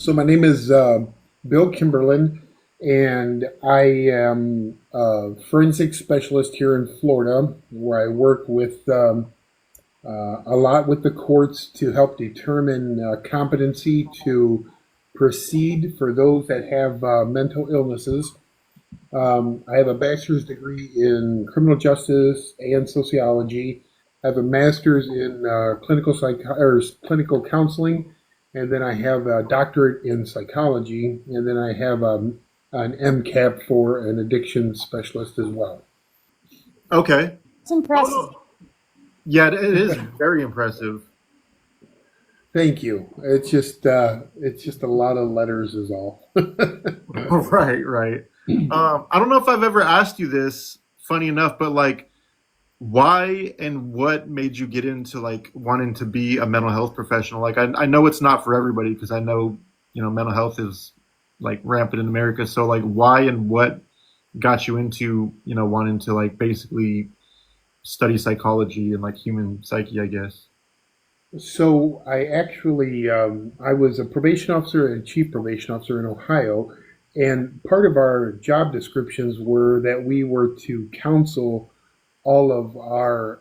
So my name is Bill Kimberlin, and I am a forensic specialist here in Florida, where I work with a lot with the courts to help determine competency to proceed for those that have mental illnesses. I have a bachelor's degree in criminal justice and sociology. I have a master's in clinical counseling, and then I have a doctorate in psychology, and then I have an MCAP for an addiction specialist as well. Okay. It's impressive. Yeah, it is very impressive. Thank you. It's just a lot of letters is all. Right, right. I don't know if I've ever asked you this, funny enough, but like, why and what made you get into like wanting to be a mental health professional? Like, I know it's not for everybody because I know, mental health is like rampant in America. So like, why and what got you into, wanting to like basically study psychology and like human psyche, I guess. So I was a probation officer and chief probation officer in Ohio, and part of our job descriptions were that we were to counsel all of our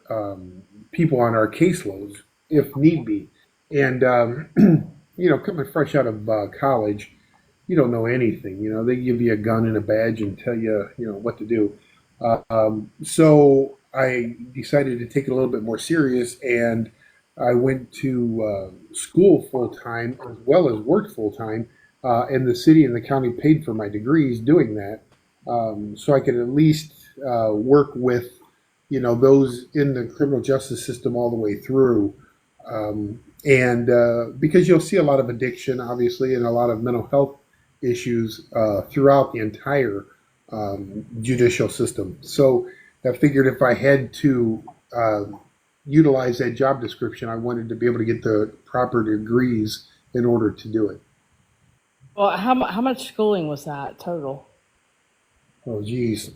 people on our caseloads if need be. And coming fresh out of college, you don't know anything. They give you a gun and a badge and tell you, what to do. So I decided to take it a little bit more serious, and I went to school full time as well as worked full time, and the city and the county paid for my degrees doing that, so I could at least work with those in the criminal justice system all the way through, and because you'll see a lot of addiction, obviously, and a lot of mental health issues throughout the entire judicial system. So I figured if I had to utilize that job description, I wanted to be able to get the proper degrees in order to do it. Well, how much schooling was that total? Oh, geez.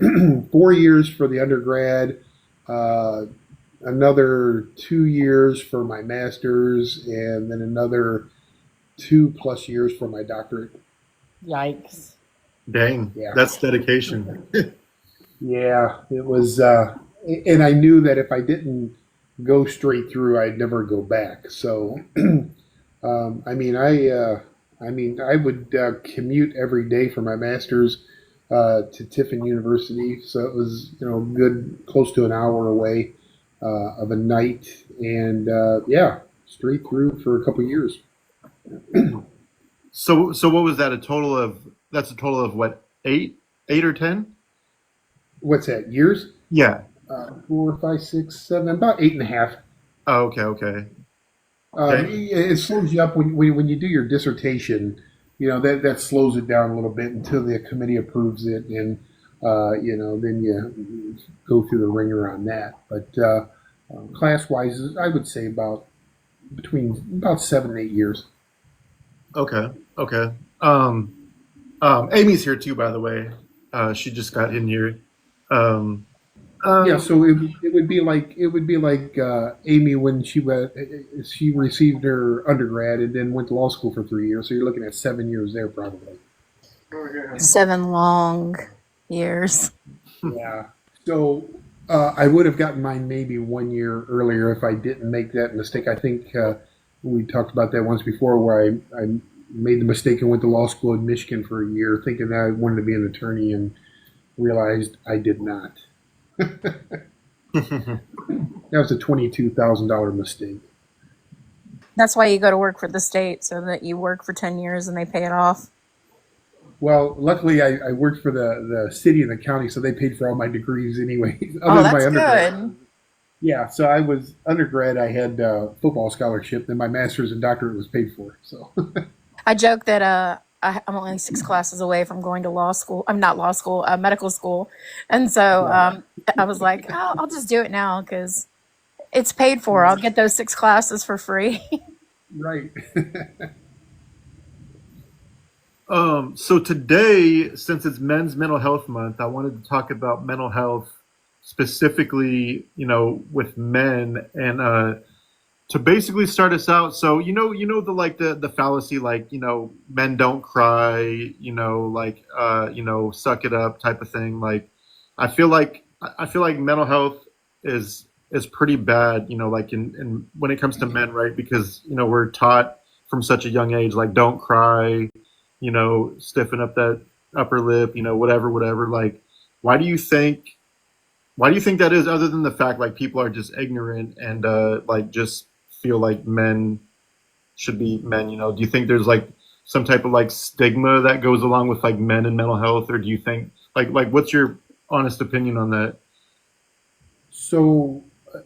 4 years for the undergrad, uh, another 2 years for my master's, and then another 2+ years for my doctorate. Yikes. Dang, Yeah. that's dedication. Yeah, it was, and I knew that if I didn't go straight through, I'd never go back. So, I would commute every day for my master's to Tiffin University. So it was, good close to an hour away of a night, and yeah, straight through for a couple of years. So what was that? That's a total of what, eight or 10? What's that? Years? Yeah. 4, 5, 6, 7, about 8.5. Oh, okay. Dang. It slows you up when you do your dissertation. That slows it down a little bit until the committee approves it, and then you go through the ringer on that. But class wise, I would say about 7 and 8 years. Okay. Amy's here too, by the way. She just got in here. Um, Yeah, um, so it would be like Amy when she received her undergrad and then went to law school for 3 years. So you're looking at 7 years there probably. 7 long years. Yeah. So I would have gotten mine maybe 1 year earlier if I didn't make that mistake. I think we talked about that once before, where I made the mistake and went to law school in Michigan for a year, thinking that I wanted to be an attorney, and realized I did not. That was a $22,000 mistake. That's why you go to work for the state, so that you work for 10 years and they pay it off. Well, luckily I worked for the city and the county, so they paid for all my degrees anyway, Oh, other than my that's undergrad. good. Yeah, so I was undergrad. I had football scholarship. Then my master's and doctorate was paid for. So I joke that I'm only 6 classes away from going to law school. I'm not law school, medical school. And so yeah, I was like, I'll just do it now because it's paid for. I'll get those 6 classes for free. right. so today, since it's Men's Mental Health Month, I wanted to talk about mental health specifically, with men, and to basically start us out, so the like the fallacy, like, men don't cry, like, suck it up type of thing. Like, I feel like mental health is pretty bad, like in when it comes to men, right? Because we're taught from such a young age, like, don't cry, stiffen up that upper lip, whatever. Like, why do you think why do you think that is, other than the fact, like, people are just ignorant and like, just feel like men should be men? Do you think there's like some type of like stigma that goes along with like men and mental health, or do you think, like what's your honest opinion on that? So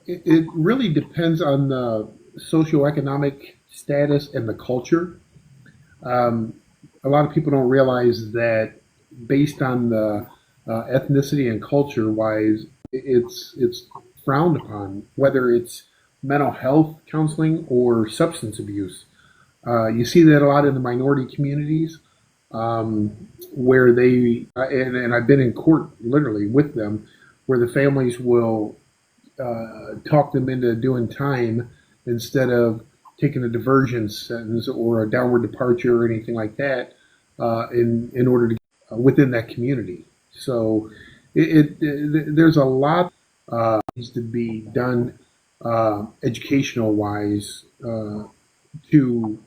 it really depends on the socioeconomic status and the culture. Um, a lot of people don't realize that based on the ethnicity and culture wise, it's frowned upon, whether it's mental health counseling or substance abuse. You see that a lot in the minority communities, where and I've been in court literally with them, where the families will talk them into doing time instead of taking a diversion sentence or a downward departure or anything like that, in order to within that community. So there's a lot needs to be done educational wise, to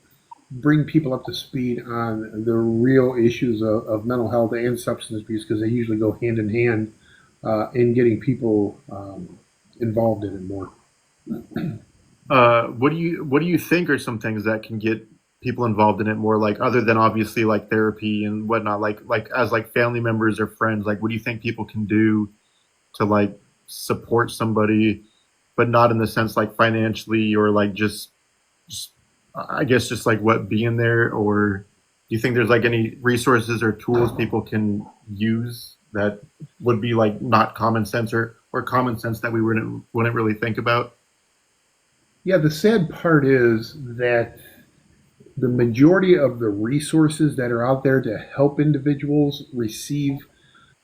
bring people up to speed on the real issues of mental health and substance abuse, because they usually go hand in hand in getting people involved in it more. What do you think are some things that can get people involved in it more, like, other than obviously like therapy and whatnot, like as like family members or friends, like, what do you think people can do to like support somebody, but not in the sense like financially, or like just I guess just like what, being there? Or do you think there's like any resources or tools people can use that would be like not common sense, or common sense that we wouldn't really think about? Yeah, the sad part is that the majority of the resources that are out there to help individuals receive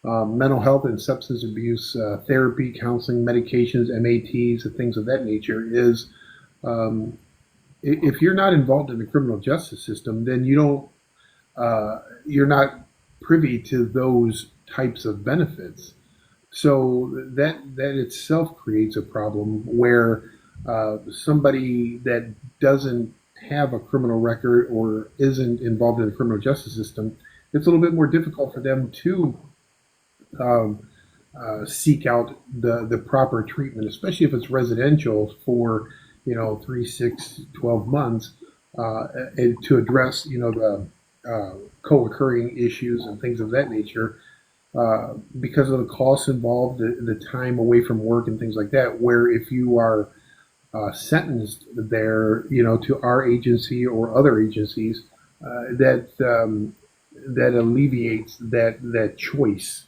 mental health and substance abuse therapy, counseling, medications, MATs, and things of that nature is, um, if you're not involved in the criminal justice system, then you're not privy to those types of benefits. So that itself creates a problem where somebody that doesn't have a criminal record or isn't involved in the criminal justice system, it's a little bit more difficult for them to um, seek out the proper treatment, especially if it's residential for 3, 6, 12 months, and to address the co-occurring issues and things of that nature, because of the costs involved, the time away from work and things like that. Where if you are sentenced there, to our agency or other agencies, that alleviates that choice.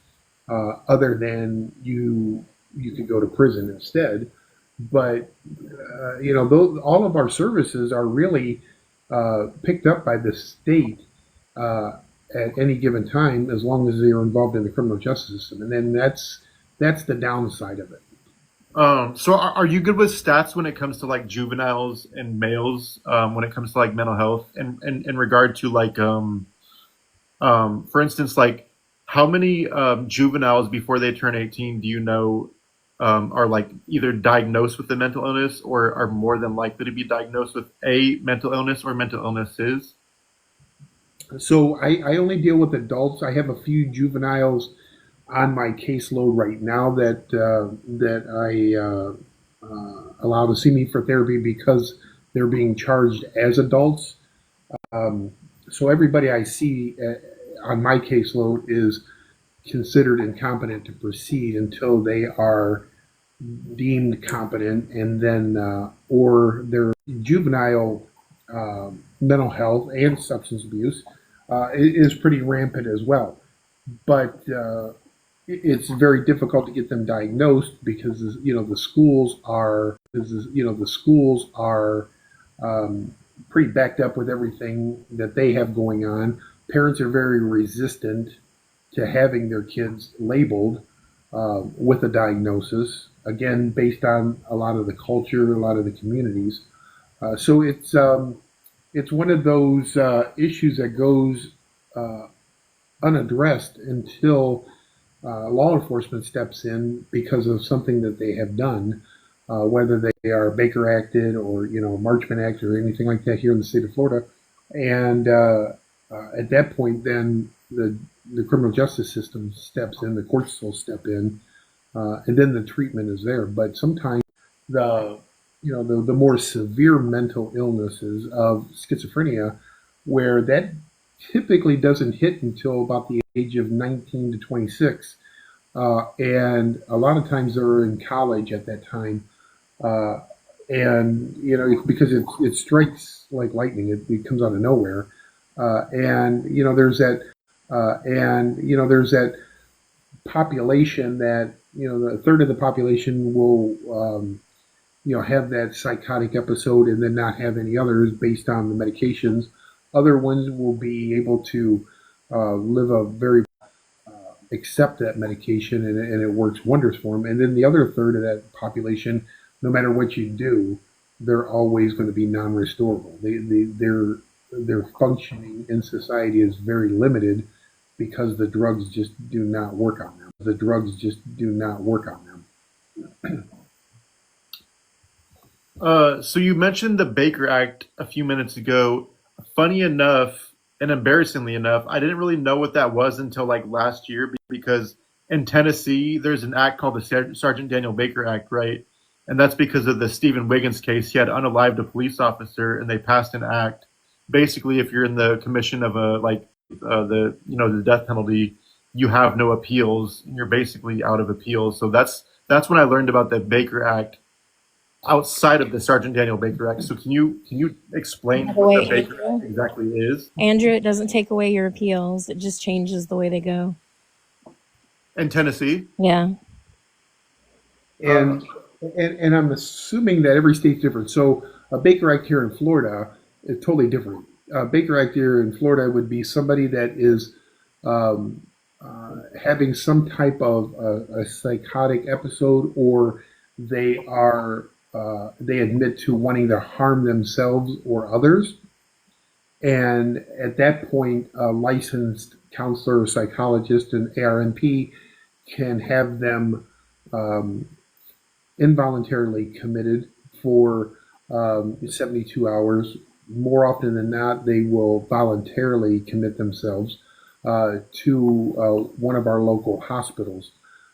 Other than you could go to prison instead. But all of our services are really picked up by the state at any given time, as long as they are involved in the criminal justice system, and then that's the downside of it. So are you good with stats when it comes to like juveniles and males, when it comes to like mental health, and in regard to like, for instance, like, how many juveniles before they turn 18 do you know are like either diagnosed with a mental illness, or are more than likely to be diagnosed with a mental illness or mental illnesses? So I only deal with adults. I have a few juveniles on my caseload right now that I allow to see me for therapy because they're being charged as adults. So everybody I see on my caseload is considered incompetent to proceed until they are deemed competent, and then or their juvenile mental health and substance abuse is pretty rampant as well. But it's very difficult to get them diagnosed because the schools are pretty backed up with everything that they have going on. Parents are very resistant to having their kids labeled with a diagnosis. Again, based on a lot of the culture, a lot of the communities. So it's one of those issues that goes uh, unaddressed until law enforcement steps in because of something that they have done, whether they are Baker acted or Marchman Act or anything like that here in the state of Florida. And at that point, then the criminal justice system steps in, the courts will step in, and then the treatment is there. But sometimes the the more severe mental illnesses of schizophrenia, where that typically doesn't hit until about the age of 19 to 26, and a lot of times they're in college at that time, uh, and because it strikes like lightning, it comes out of nowhere, and there's that population that a third of the population will have that psychotic episode and then not have any others based on the medications. Other ones will be able to live a very accept that medication and it works wonders for them. And then the other third of that population, no matter what you do, they're always going to be non-restorable. Their functioning in society is very limited because the drugs just do not work on them. The drugs just do not work on them. So you mentioned the Baker Act a few minutes ago. Funny enough, and embarrassingly enough, I didn't really know what that was until like last year because in Tennessee, there's an act called the Sergeant Daniel Baker Act, right? And that's because of the Stephen Wiggins case. He had unalived a police officer, and they passed an act. Basically, if you're in the commission of a the death penalty, you have no appeals, and you're basically out of appeals. So that's when I learned about the Baker Act outside of the Sergeant Daniel Baker Act. So can you explain By the what way, the Baker Act Andrew, exactly is? Andrew, it doesn't take away your appeals. It just changes the way they go. In Tennessee? Yeah. Uh, And and I'm assuming that every state's different. So a Baker Act here in Florida is totally different. A Baker Act here in Florida would be somebody that is um, having some type of a psychotic episode, or they admit to wanting to harm themselves or others. And at that point, a licensed counselor or psychologist, an ARNP, can have them um, involuntarily committed for 72 hours. More often than not, they will voluntarily commit themselves to one of our local hospitals.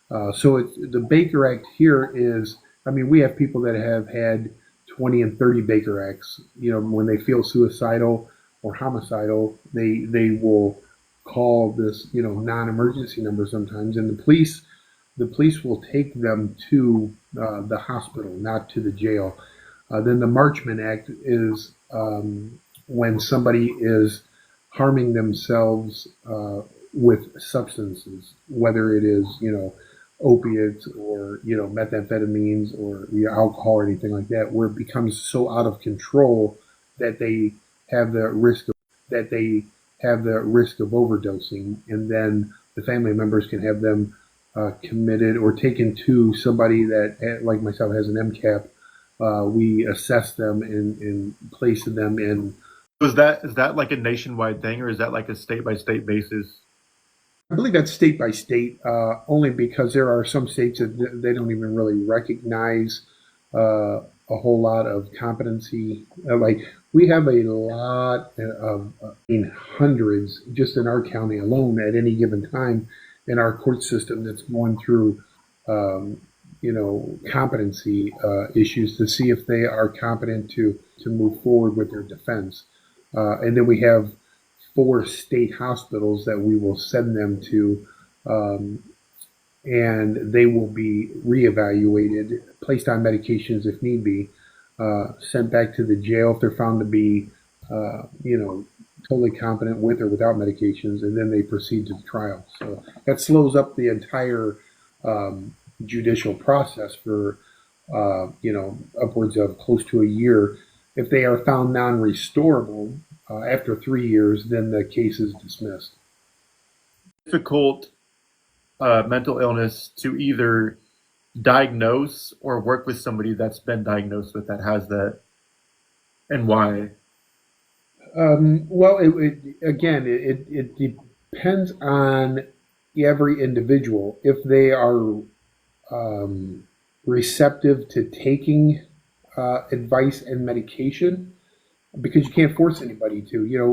The Baker Act here is, I mean, we have people that have had 20 and 30 Baker Acts. When they feel suicidal or homicidal, they will call this, non-emergency number sometimes, and the police will take them to the hospital, not to the jail. Then the Marchman Act is when somebody is harming themselves with substances, whether it is opiates or methamphetamines or alcohol or anything like that, where it becomes so out of control that they have the risk of overdosing, and then the family members can have them committed or taken to somebody that, like myself, has an MCAP. We assess them and place them in. is that like a nationwide thing, or is that like a state by state basis? I believe that's state by state, only because there are some states that they don't even really recognize a whole lot of competency. Like we have a lot of, in hundreds just in our county alone at any given time in our court system that's going through, competency issues to see if they are competent to move forward with their defense. And then we have 4 state hospitals that we will send them to, um, and they will be reevaluated, placed on medications if need be, sent back to the jail if they're found to be, totally competent with or without medications, and then they proceed to the trial. So that slows up the entire judicial process for, upwards of close to a year. If they are found non-restorable after 3 years, then the case is dismissed. Difficult mental illness to either diagnose or work with somebody that's been diagnosed with that has that. And why? Well, it depends on every individual. If they are um, receptive to taking advice and medication, because you can't force anybody to. You know,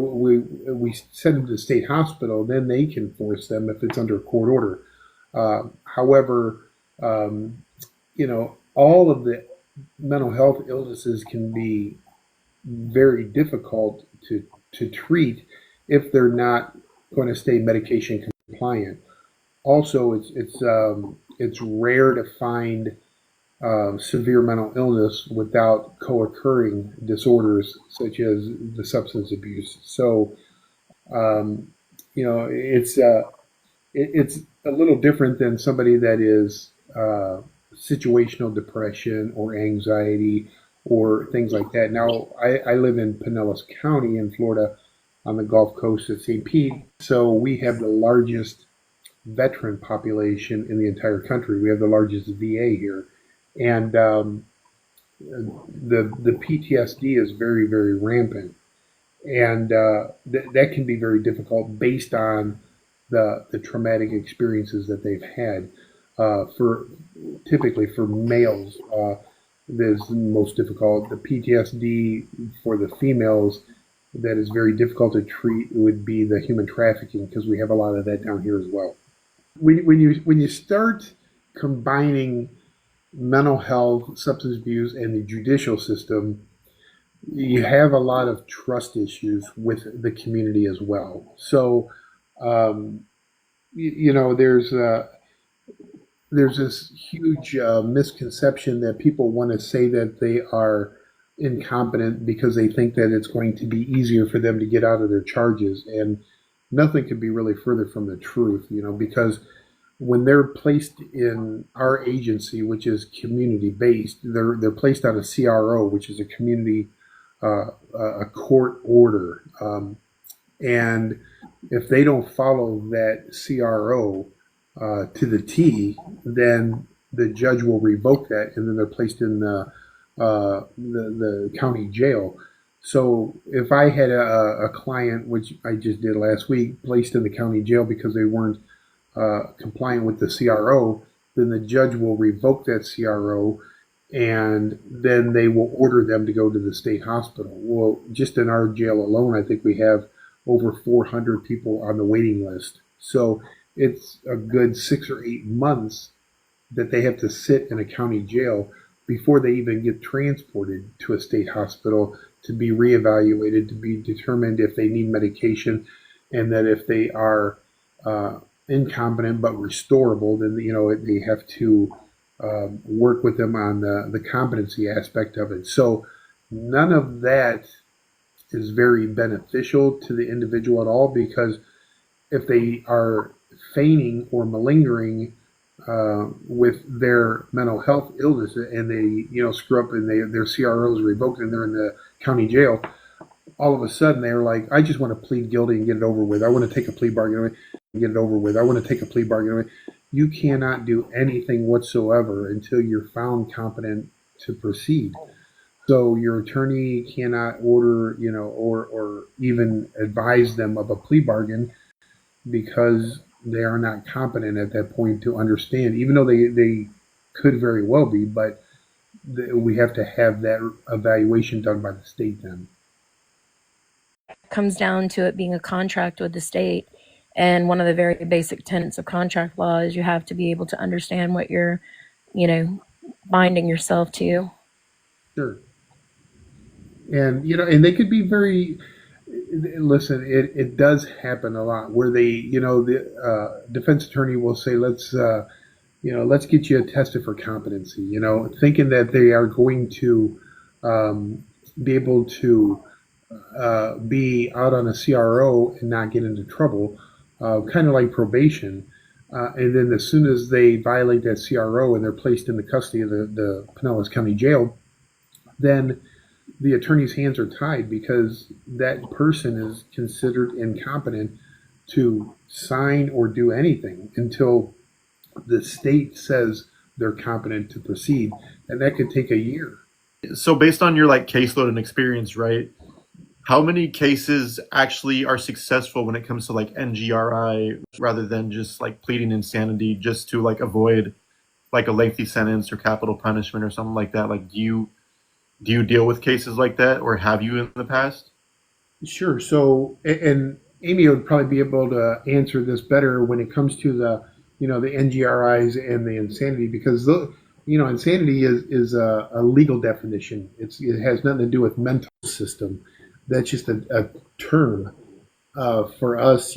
we send them to the state hospital, then they can force them if it's under a court order. However, um, you know, all of the mental health illnesses can be very difficult to treat if they're not going to stay medication compliant. Also, it's rare to find severe mental illness without co-occurring disorders such as the substance abuse. So, um, you know, it's a little different than somebody that is situational depression or anxiety or things like that. Now, I live in Pinellas County in Florida on the Gulf Coast at St. Pete, so we have the largest veteran population in the entire country. We have the largest VA here, and the PTSD is very rampant, and that can be very difficult based on the traumatic experiences that they've had. For typically for males, is the most difficult. The PTSD for the females that is very difficult to treat would be the human trafficking because we have a lot of that down here as well. When you start combining mental health, substance abuse, and the judicial system, you have a lot of trust issues with the community as well. So, um, you know, there's this huge misconception that people want to say that they are incompetent because they think that it's going to be easier for them to get out of their charges, and nothing could be really further from the truth. You know, because when they're placed in our agency, which is community based, they're placed on a CRO, which is a community a court order, and if they don't follow that CRO to the T, then the judge will revoke that, and then they're placed in the county jail. So if I had a client, which I just did last week, placed in the county jail because they weren't compliant with the CRO, then the judge will revoke that CRO and then they will order them to go to the state hospital. Well, just in our jail alone, I think we have over 400 people on the waiting list. So it's a good 6 or 8 months that they have to sit in a county jail before they even get transported to a state hospital to be reevaluated, to be determined if they need medication, and that if they are incompetent but restorable, then they have to work with them on the competency aspect of it. So none of that is very beneficial to the individual at all, because if they are feigning or malingering with their mental health illness and they screw up and their CRO is revoked and they're in the county jail, all of a sudden they're like, I just want to plead guilty and get it over with. I want to take a plea bargain and get it over with. I want to take a plea bargain. You cannot do anything whatsoever until you're found competent to proceed. So your attorney cannot order, or even advise them of a plea bargain because they are not competent at that point to understand, even though they could very well be, but we have to have that evaluation done by the state then. Comes down to it being a contract with the state. And one of the very basic tenets of contract law is you have to be able to understand what you're, binding yourself to. Sure. And they could be very, listen, it does happen a lot where the defense attorney will say, let's get you tested for competency, thinking that they are going to be able to be out on a CRO and not get into trouble, kind of like probation. And then as soon as they violate that CRO and they're placed in the custody of the Pinellas County Jail, then the attorney's hands are tied because that person is considered incompetent to sign or do anything until the state says they're competent to proceed. And that could take a year. So based on your like caseload and experience, right? How many cases actually are successful when it comes to like NGRI rather than just like pleading insanity just to like avoid like a lengthy sentence or capital punishment or something like that? Like do you deal with cases like that or have you in the past? Sure. So, and Amy would probably be able to answer this better when it comes to the NGRIs and the insanity, because insanity is a legal definition. It has nothing to do with mental system. That's just a term. For us,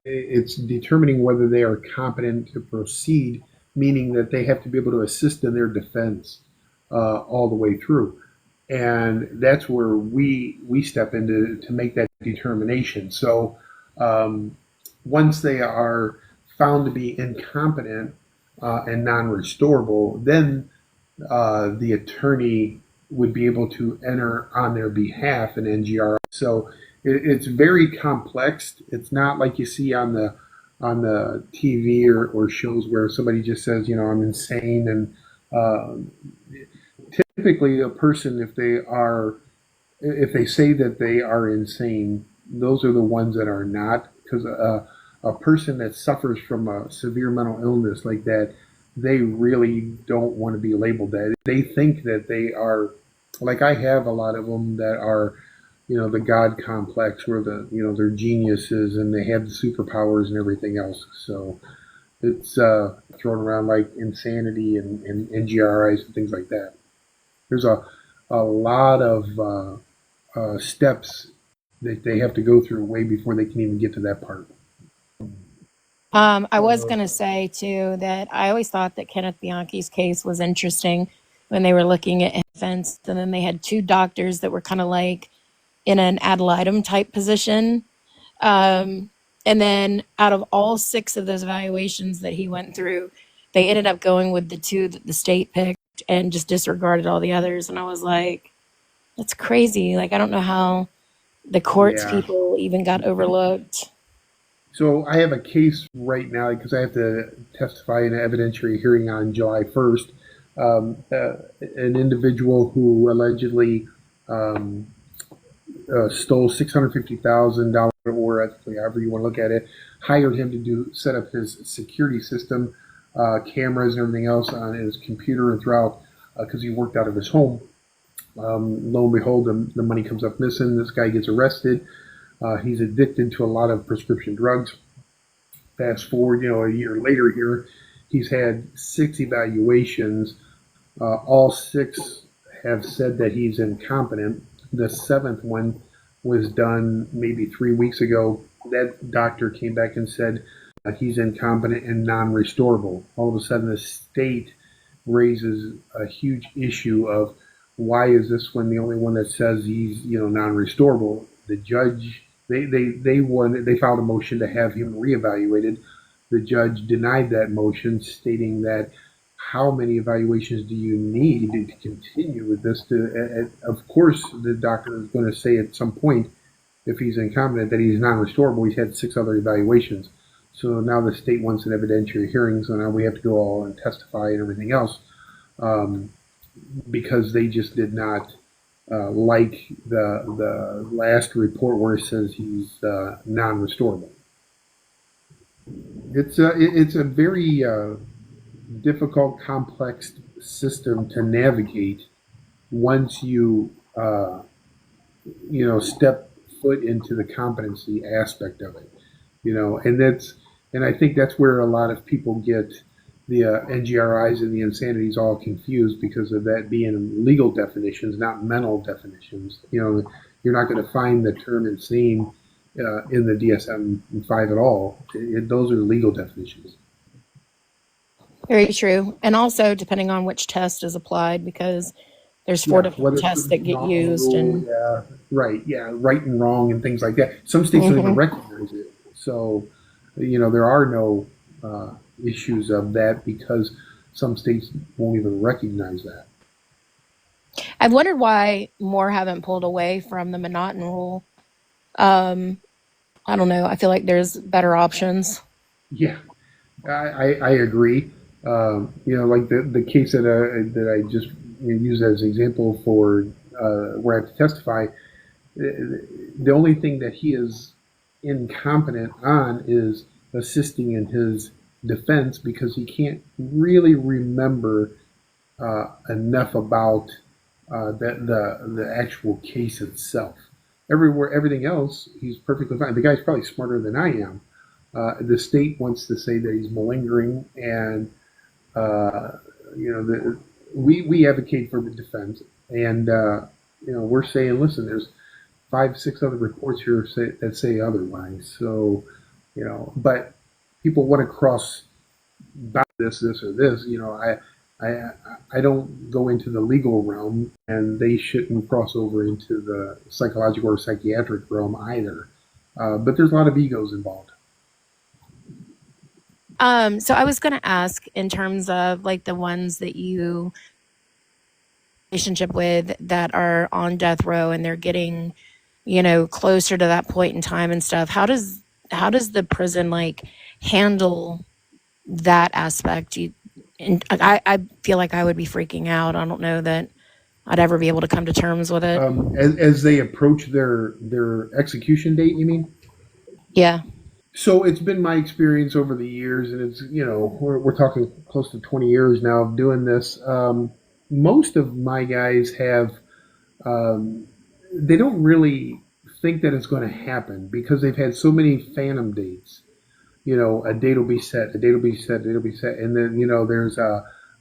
it's determining whether they are competent to proceed, meaning that they have to be able to assist in their defense all the way through, and that's where we step in to make that determination. So once they are found to be incompetent and non-restorable, then the attorney would be able to enter on their behalf an NGR. So it's very complex. It's not like you see on the TV or shows where somebody just says, I'm insane. And typically, a person, if they say that they are insane, those are the ones that are not. Because a person that suffers from a severe mental illness like that, they really don't want to be labeled that. They think that they are, like I have a lot of them that are, the God complex, where they're geniuses and they have the superpowers and everything else. So it's thrown around like insanity and NGRIs and things like that. There's a lot of steps that they have to go through way before they can even get to that part. I was going to say too that I always thought that Kenneth Bianchi's case was interesting when they were looking at infants, and then they had two doctors that were kind of like in an ad litem type position. Um, and then out of all six of those evaluations that he went through, they ended up going with the two that the state picked and just disregarded all the others. And I was like, that's crazy. Like, I don't know how the courts Yeah. people even got overlooked. So I have a case right now because I have to testify in an evidentiary hearing on July 1st. An individual who allegedly um, stole $650,000, or ethically, however you want to look at it, hired him to set up his security system, cameras and everything else on his computer and throughout, because he worked out of his home. Lo and behold, the money comes up missing. This guy gets arrested. He's addicted to a lot of prescription drugs. Fast forward, a year later here, he's had 6 evaluations. All 6 have said that he's incompetent. The 7th one was done maybe 3 weeks ago. That doctor came back and said he's incompetent and non-restorable. All of a sudden, the state raises a huge issue of, why is this one the only one that says he's non-restorable? The judge, they filed a motion to have him reevaluated. The judge denied that motion, stating that, how many evaluations do you need to continue with this? Of course, the doctor is going to say at some point, if he's incompetent, that he's non-restorable. He's had 6 other evaluations. So now the state wants an evidentiary hearing, so now we have to go all and testify and everything else, because they just did not like the last report where it says he's non-restorable. It's a very difficult, complex system to navigate once you step foot into the competency aspect of it. And I think that's where a lot of people get the NGRIs and the insanities all confused, because of that being legal definitions, not mental definitions. You're not going to find the term insane in the DSM-5 at all. Those are legal definitions. Very true. And also depending on which test is applied, because there's 4 different tests that get used. And right, right and wrong and things like that. Some states don't even recognize it. So, there are no issues of that, because some states won't even recognize that. I've wondered why more haven't pulled away from the monotone rule. I don't know. I feel like there's better options. Yeah, I agree. Like the case that I just use as an example for where I have to testify, the only thing that he is incompetent on is assisting in his defense because he can't really remember enough about the actual case itself. Everything else, he's perfectly fine. The guy's probably smarter than I am. The state wants to say that he's malingering, and uh, we advocate for the defense, and we're saying, listen, there's 5, 6 other reports here that say otherwise. So, but people want to cross this or this. I I don't go into the legal realm, and they shouldn't cross over into the psychological or psychiatric realm either. But there's a lot of egos involved. So I was going to ask in terms of like the ones that you relationship with that are on death row and they're getting, closer to that point in time and stuff. How does the prison like handle that aspect? And I feel like I would be freaking out. I don't know that I'd ever be able to come to terms with it. As they approach their execution date, you mean? Yeah. So it's been my experience over the years, and it's we're talking close to 20 years now of doing this. Most of my guys have they don't really think that it's going to happen because they've had so many phantom dates. A date will be set, a date will be set, a date will be set, and then there's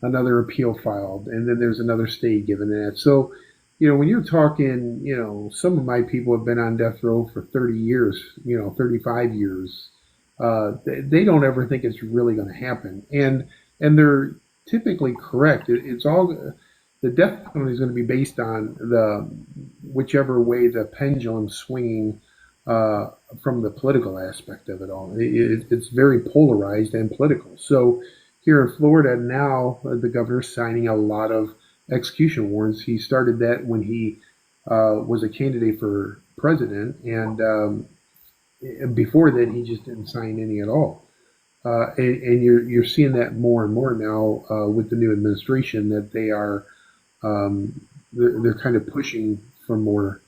another appeal filed, and then there's another stay given that. So when you're talking, some of my people have been on death row for 30 years, 35 years. They don't ever think it's really going to happen, and they're typically correct. It's all the death penalty is going to be based on the whichever way the pendulum's swinging from the political aspect of it all. It's very polarized and political. So here in Florida now, the governor's signing a lot of execution warrants. He started that when he was a candidate for president, and before that, he just didn't sign any at all. And you're seeing that more and more now with the new administration that they're kind of pushing for more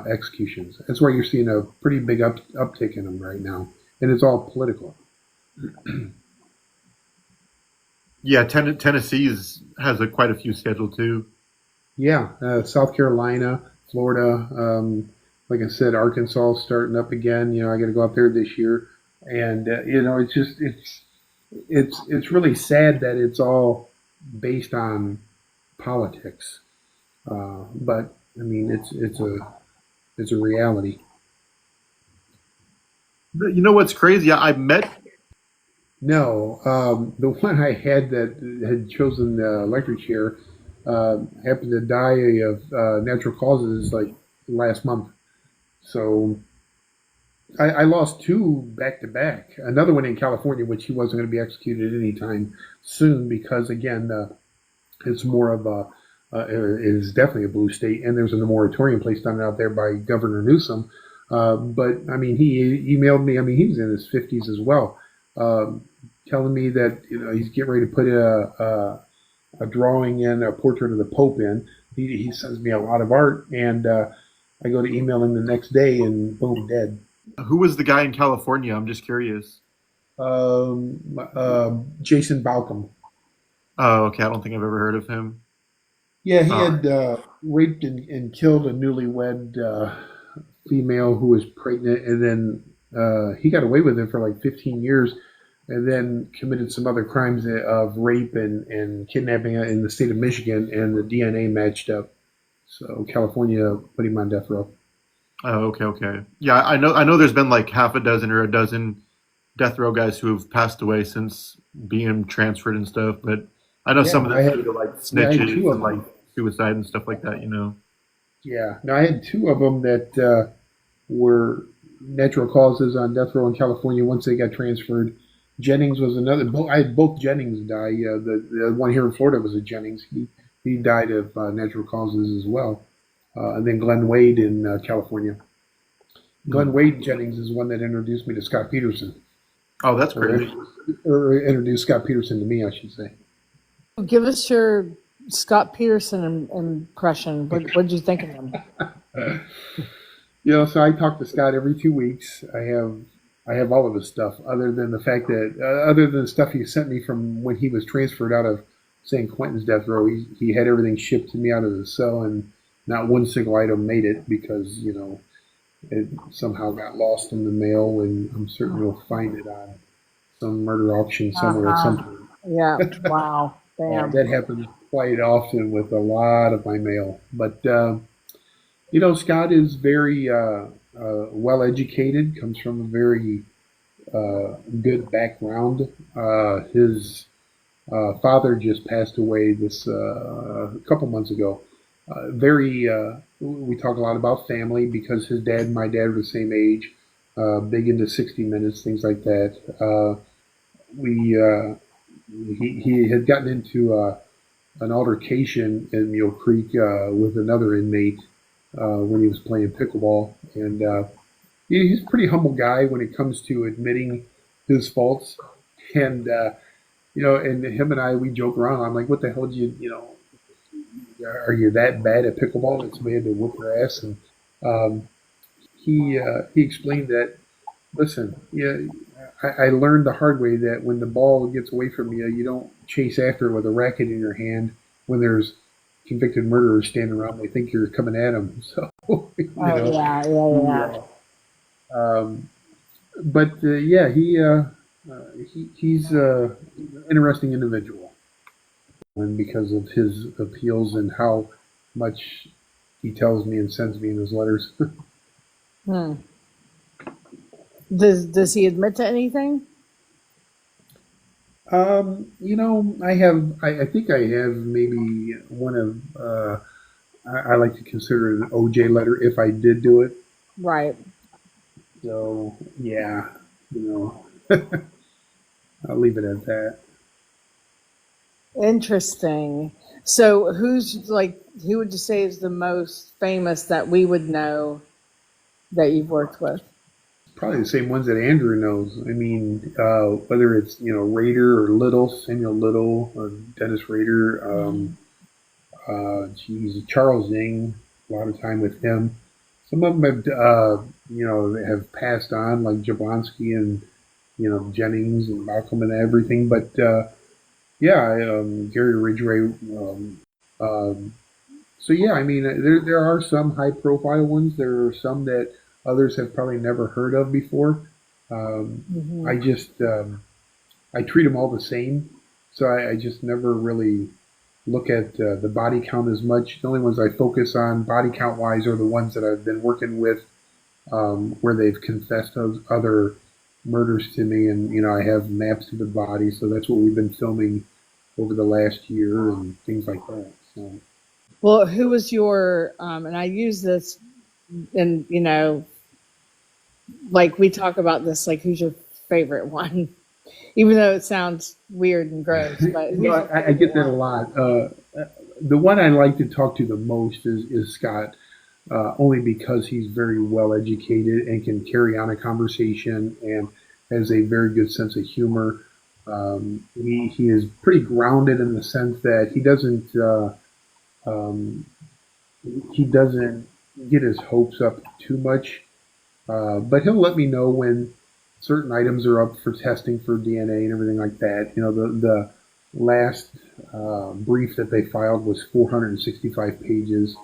executions. That's why you're seeing a pretty big uptick in them right now, and it's all political. Yeah, Tennessee has quite a few scheduled too. Yeah, South Carolina, Florida, like I said, Arkansas is starting up again. I got to go out there this year, and it's really sad that it's all based on politics. But I mean, it's a reality. You know what's crazy? I met. No, the one I had that had chosen the electric chair happened to die of natural causes like last month. So I lost two back to back. Another one in California, which he wasn't going to be executed anytime soon because again, it's more of it is definitely a blue state, and there's a moratorium placed on it out there by Governor Newsom. But I mean, he emailed me. I mean, he was in his 50s as well. Telling me that he's getting ready to put a drawing in, a portrait of the Pope in. He sends me a lot of art, and I go to email him the next day, and boom, dead. Who was the guy in California? I'm just curious. Jason Balcom. Oh, okay. I don't think I've ever heard of him. Yeah, he had raped and killed a newlywed female who was pregnant, and then he got away with it for like 15 years. And then committed some other crimes of rape and kidnapping in the state of Michigan, and the DNA matched up. So California put him on death row. Oh, okay. Yeah, I know. There's been like half a dozen or a dozen death row guys who have passed away since being transferred and stuff. But I know some of them due to like snitches and like suicide and stuff like that. Yeah. No, I had two of them that were natural causes on death row in California once they got transferred. Jennings was another. I had both Jennings die. The one here in Florida was a Jennings. He died of natural causes as well. And then Glenn Wade in California. Glenn Wade Jennings is one that introduced me to Scott Peterson. Oh, that's great. Or introduced Scott Peterson to me, I should say. Give us your Scott Peterson impression. What did you think of him? So I talk to Scott every 2 weeks. I have all of his stuff, other than the fact that other than the stuff he sent me from when he was transferred out of San Quentin's death row. He had everything shipped to me out of the cell, and not one single item made it because it somehow got lost in the mail, and I'm certain we'll find it on some murder auction somewhere at some point. Yeah. Wow. Damn. That happens quite often with a lot of my mail. But, Scott is very well educated, comes from a very good background. His father just passed away a couple months ago. We talk a lot about family because his dad and my dad were the same age, big into 60 Minutes, things like that. He had gotten into an altercation in Mule Creek with another inmate when he was playing pickleball, and he's a pretty humble guy when it comes to admitting his faults. And and him and we joke around. I'm like, "What the hell did are you that bad at pickleball that somebody had to whip your ass?" And he explained that, listen, I learned the hard way that when the ball gets away from you, you don't chase after it with a racket in your hand when there's convicted murderers standing around. They think you're coming at them. So, Yeah. he's an interesting individual, and because of his appeals and how much he tells me and sends me in his letters. Hmm. Does he admit to anything? I think I have maybe one of, I like to consider it an OJ letter if I did do it. Right. So, yeah, I'll leave it at that. Interesting. So who would you say is the most famous that we would know that you've worked with? Probably the same ones that Andrew knows. I mean, whether it's, Rader or Little, Samuel Little, or Dennis Rader, Charles Zing, a lot of time with him. Some of them have passed on, like Jablonski and, Jennings and Malcolm and everything. But, Gary Ridgway. I mean, there are some high profile ones. There are some that others have probably never heard of before. I just, I treat them all the same. So I just never really look at the body count as much. The only ones I focus on body count wise are the ones that I've been working with, where they've confessed other murders to me. And, I have maps of the body. So that's what we've been filming over the last year and things like that. So. Well, who was your, and I use this, and like we talk about this, like who's your favorite one? Even though it sounds weird and gross, but I get that a lot. The one I like to talk to the most is Scott, only because he's very well educated and can carry on a conversation and has a very good sense of humor. He is pretty grounded in the sense that he doesn't get his hopes up too much, but he'll let me know when certain items are up for testing for DNA and everything like that. The last brief that they filed was 465 pages.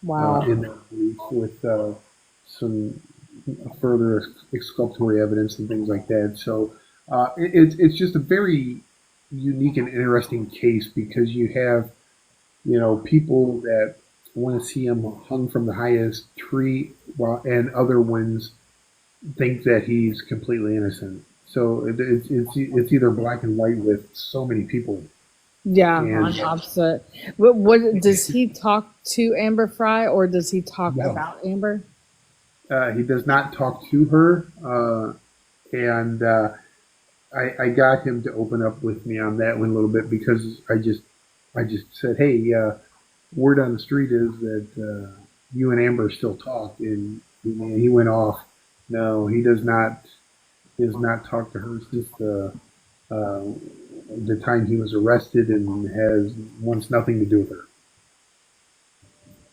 Wow. In that brief with some further exculpatory evidence and things like that. So it's just a very unique and interesting case because you have people that want to see him hung from the highest tree, and other ones think that he's completely innocent. So it's either black and white with so many people. Yeah, on opposite. What does he talk to Amber Fry, or does he talk about Amber? He does not talk to her, and I got him to open up with me on that one a little bit because I just said, hey, word on the street is that you and Amber still talk, and he went off. No, he does not. He does not talk to her since the time he was arrested and wants nothing to do with her.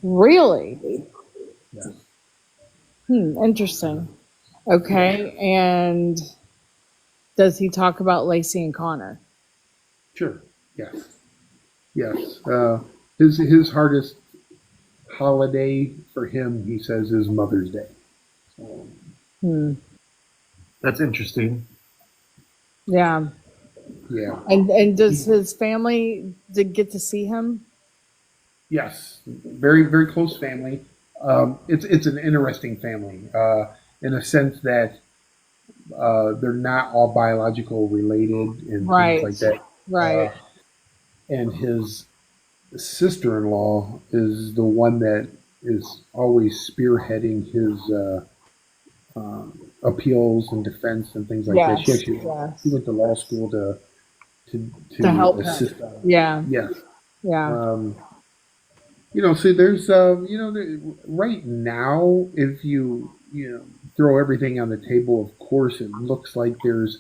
Really? Yeah. Interesting. Okay, and does he talk about Lacey and Connor? Sure. Yes. Yes. His hardest holiday for him, he says, is Mother's Day. So, That's interesting. Yeah. yeah. And does his family get to see him? Yes. Very, very close family. It's an interesting family in a sense that they're not all biological related and Right. things like that. Right. And his sister-in-law is the one that is always spearheading his appeals and defense and things like that. She Yes. actually Yes. she went to law school to To help assist. him. Yeah. Yes. Yeah. So there's right now, if you throw everything on the table, of course, it looks like there's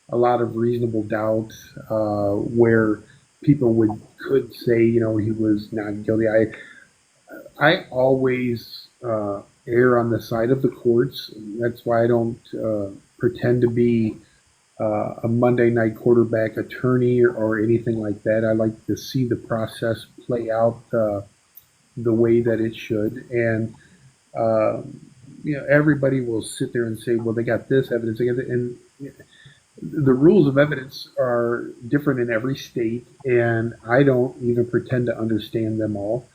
a lot of reasonable doubt where people could say he was not guilty. I always err on the side of the courts. That's why I don't pretend to be a Monday night quarterback attorney or anything like that. I like to see the process play out the way that it should, and everybody will sit there and say, "Well, they got this evidence," they got that, and the rules of evidence are different in every state, and I don't even pretend to understand them all.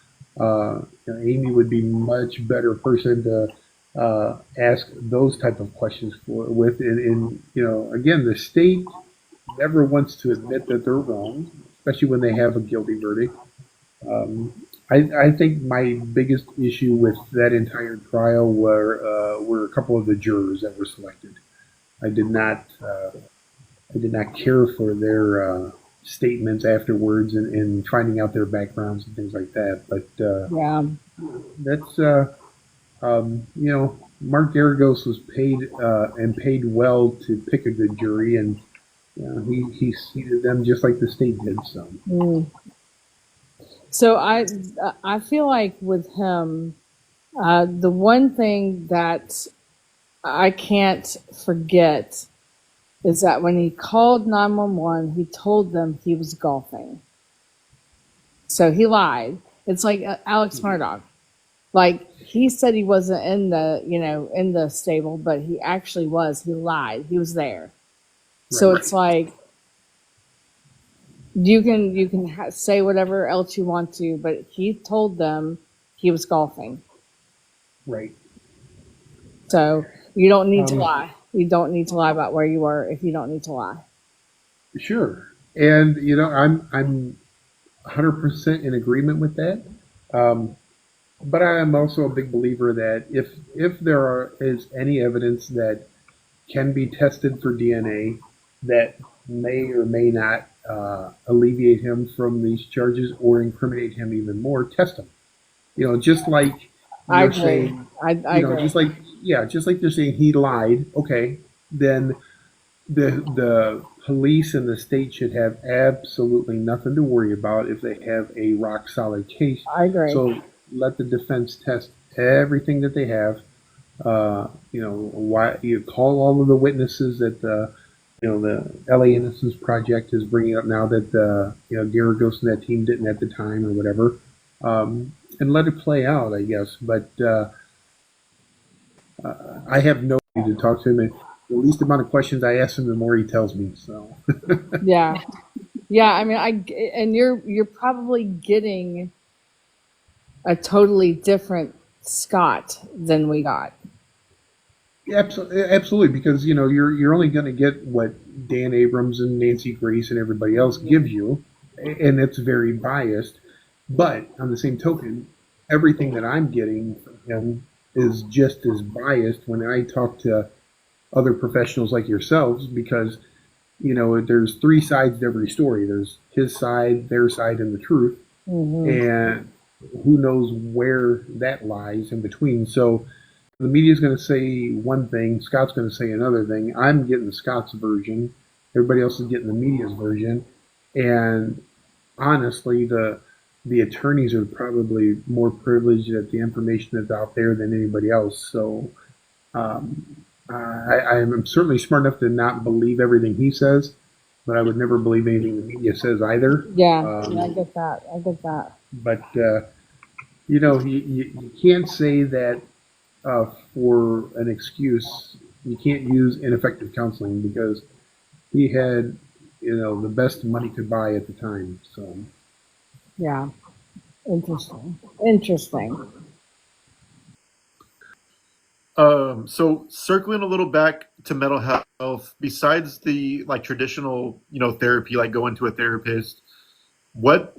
Amy would be much better person to ask those type of questions with. And again, the state never wants to admit that they're wrong, especially when they have a guilty verdict. I think my biggest issue with that entire trial were a couple of the jurors that were selected. I did not care for their statements afterwards and finding out their backgrounds and things like that. But Yeah. that's Mark Garagos was paid and paid well to pick a good jury, and he seated them just like the state did. So So I feel like with him, the one thing that I can't forget is that when he called 911, he told them he was golfing. So he lied. It's like Alex Murdaugh. Like he said he wasn't in the stable, but he actually was. He lied. He was there. So Right. it's like you can say whatever else you want to, but he told them he was golfing. Right. So you don't need to lie. You don't need to lie about where you were if you don't need to lie. Sure. And I'm 100% in agreement with that. But I am also a big believer that if there is any evidence that can be tested for DNA that may or may not alleviate him from these charges or incriminate him even more, test him. Just like I you're agree. saying, I agree. just like they're saying he lied. Okay, then the police and the state should have absolutely nothing to worry about if they have a rock solid case. I agree. So let the defense test everything that they have. Why you call all of the witnesses that the LA Innocence Project is bringing up now that Garagos and that team didn't at the time or whatever, and let it play out, I guess. But I have no way to talk to him, and the least amount of questions I ask him, the more he tells me. So Yeah. I mean, and you're probably getting a totally different Scott than we got. absolutely, because you're only going to get what Dan Abrams and Nancy Grace and everybody else gives you, and it's very biased. But on the same token, everything that I'm getting from him is just as biased when I talk to other professionals like yourselves, because there's three sides to every story. There's his side, their side, and the truth, and who knows where that lies in between. So the media's going to say one thing, Scott's going to say another thing. I'm getting Scott's version. Everybody else is getting the media's version. And honestly, the attorneys are probably more privileged at the information that's out there than anybody else. So um, I'm certainly smart enough to not believe everything he says, but I would never believe anything the media says either. Yeah, yeah, I get that. I get that. But you can't say that for an excuse. You can't use ineffective counseling because he had, the best money could buy at the time. So Yeah, interesting. Interesting. So circling a little back to mental health, besides the like traditional, therapy, like going to a therapist, what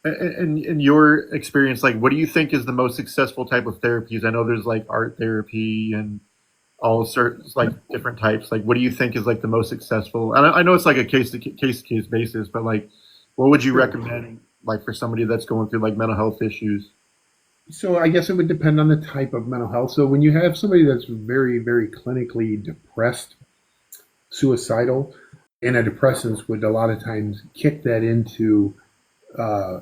in your experience, like what do you think is the most successful type of therapies? I know there's like art therapy and all sorts like different types. Like what do you think is like the most successful? And I know it's like a case basis, but like what would you sure. recommend like for somebody that's going through like mental health issues? So I guess it would depend on the type of mental health. So when you have somebody that's very, very clinically depressed, suicidal, antidepressants would a lot of times kick that into uh,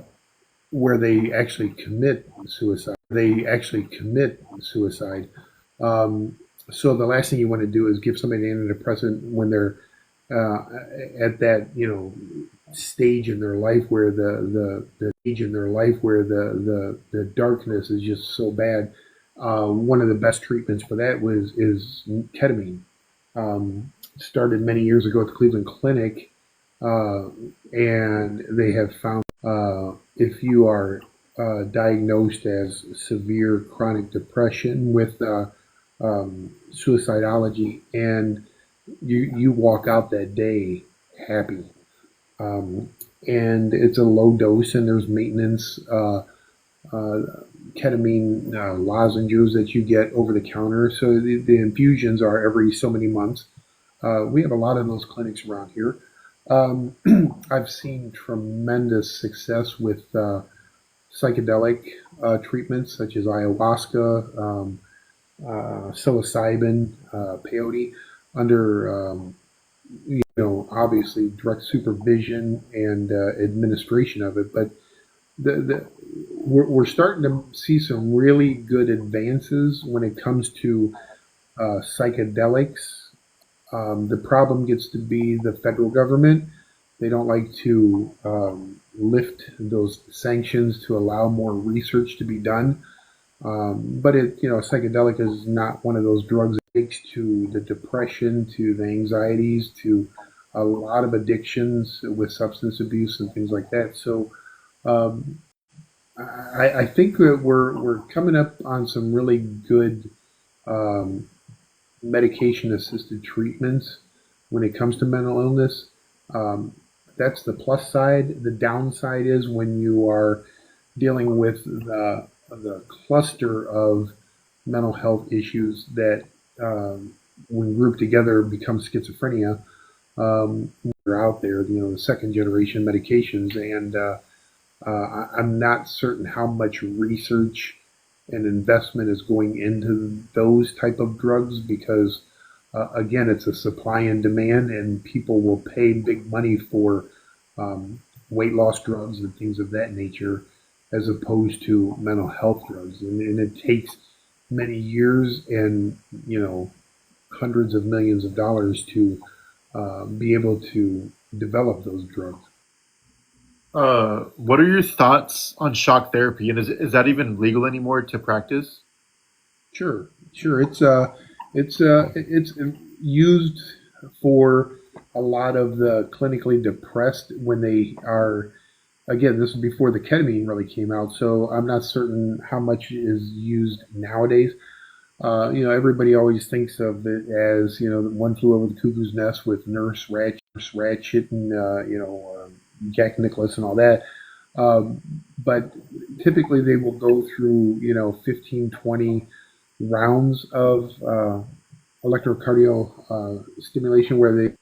where they actually commit suicide. They actually commit suicide. Um, so the last thing you want to do is give somebody an antidepressant when they're uh, at that stage in their life where the stage in their life where the darkness is just so bad. One of the best treatments for that was is ketamine. Started many years ago at the Cleveland Clinic, uh, and they have found if you are diagnosed as severe chronic depression with suicidology, and you walk out that day happy. Um, and it's a low dose, and there's maintenance uh, ketamine lozenges that you get over the counter. So the infusions are every so many months. We have a lot of those clinics around here. Um, I've seen tremendous success with psychedelic treatments such as ayahuasca, psilocybin, peyote, under obviously direct supervision and administration of it. But the we're starting to see some really good advances when it comes to psychedelics. The problem gets to be the federal government. They don't like to lift those sanctions to allow more research to be done. But psychedelic is not one of those drugs that takes to the depression, to the anxieties, to a lot of addictions with substance abuse and things like that. So um, I think that we're coming up on some really good um, medication assisted treatments when it comes to mental illness. Um, that's the plus side. The downside is when you are dealing with the cluster of mental health issues that, when grouped together, become schizophrenia. They're out there, the second generation medications, and I'm not certain how much research and investment is going into those type of drugs because again, it's a supply and demand, and people will pay big money for weight loss drugs and things of that nature, as opposed to mental health drugs. And it takes many years and hundreds of millions of dollars to be able to develop those drugs. What are your thoughts on shock therapy, and is that even legal anymore to practice? Sure, sure. It's used for a lot of the clinically depressed when they are. Again, this is before the ketamine really came out, so I'm not certain how much is used nowadays. Everybody always thinks of it as One Flew Over the Cuckoo's Nest with Ratchet, and Jack Nicholas and all that. Um, but typically they will go through 15, 20 rounds of electrocardial stimulation where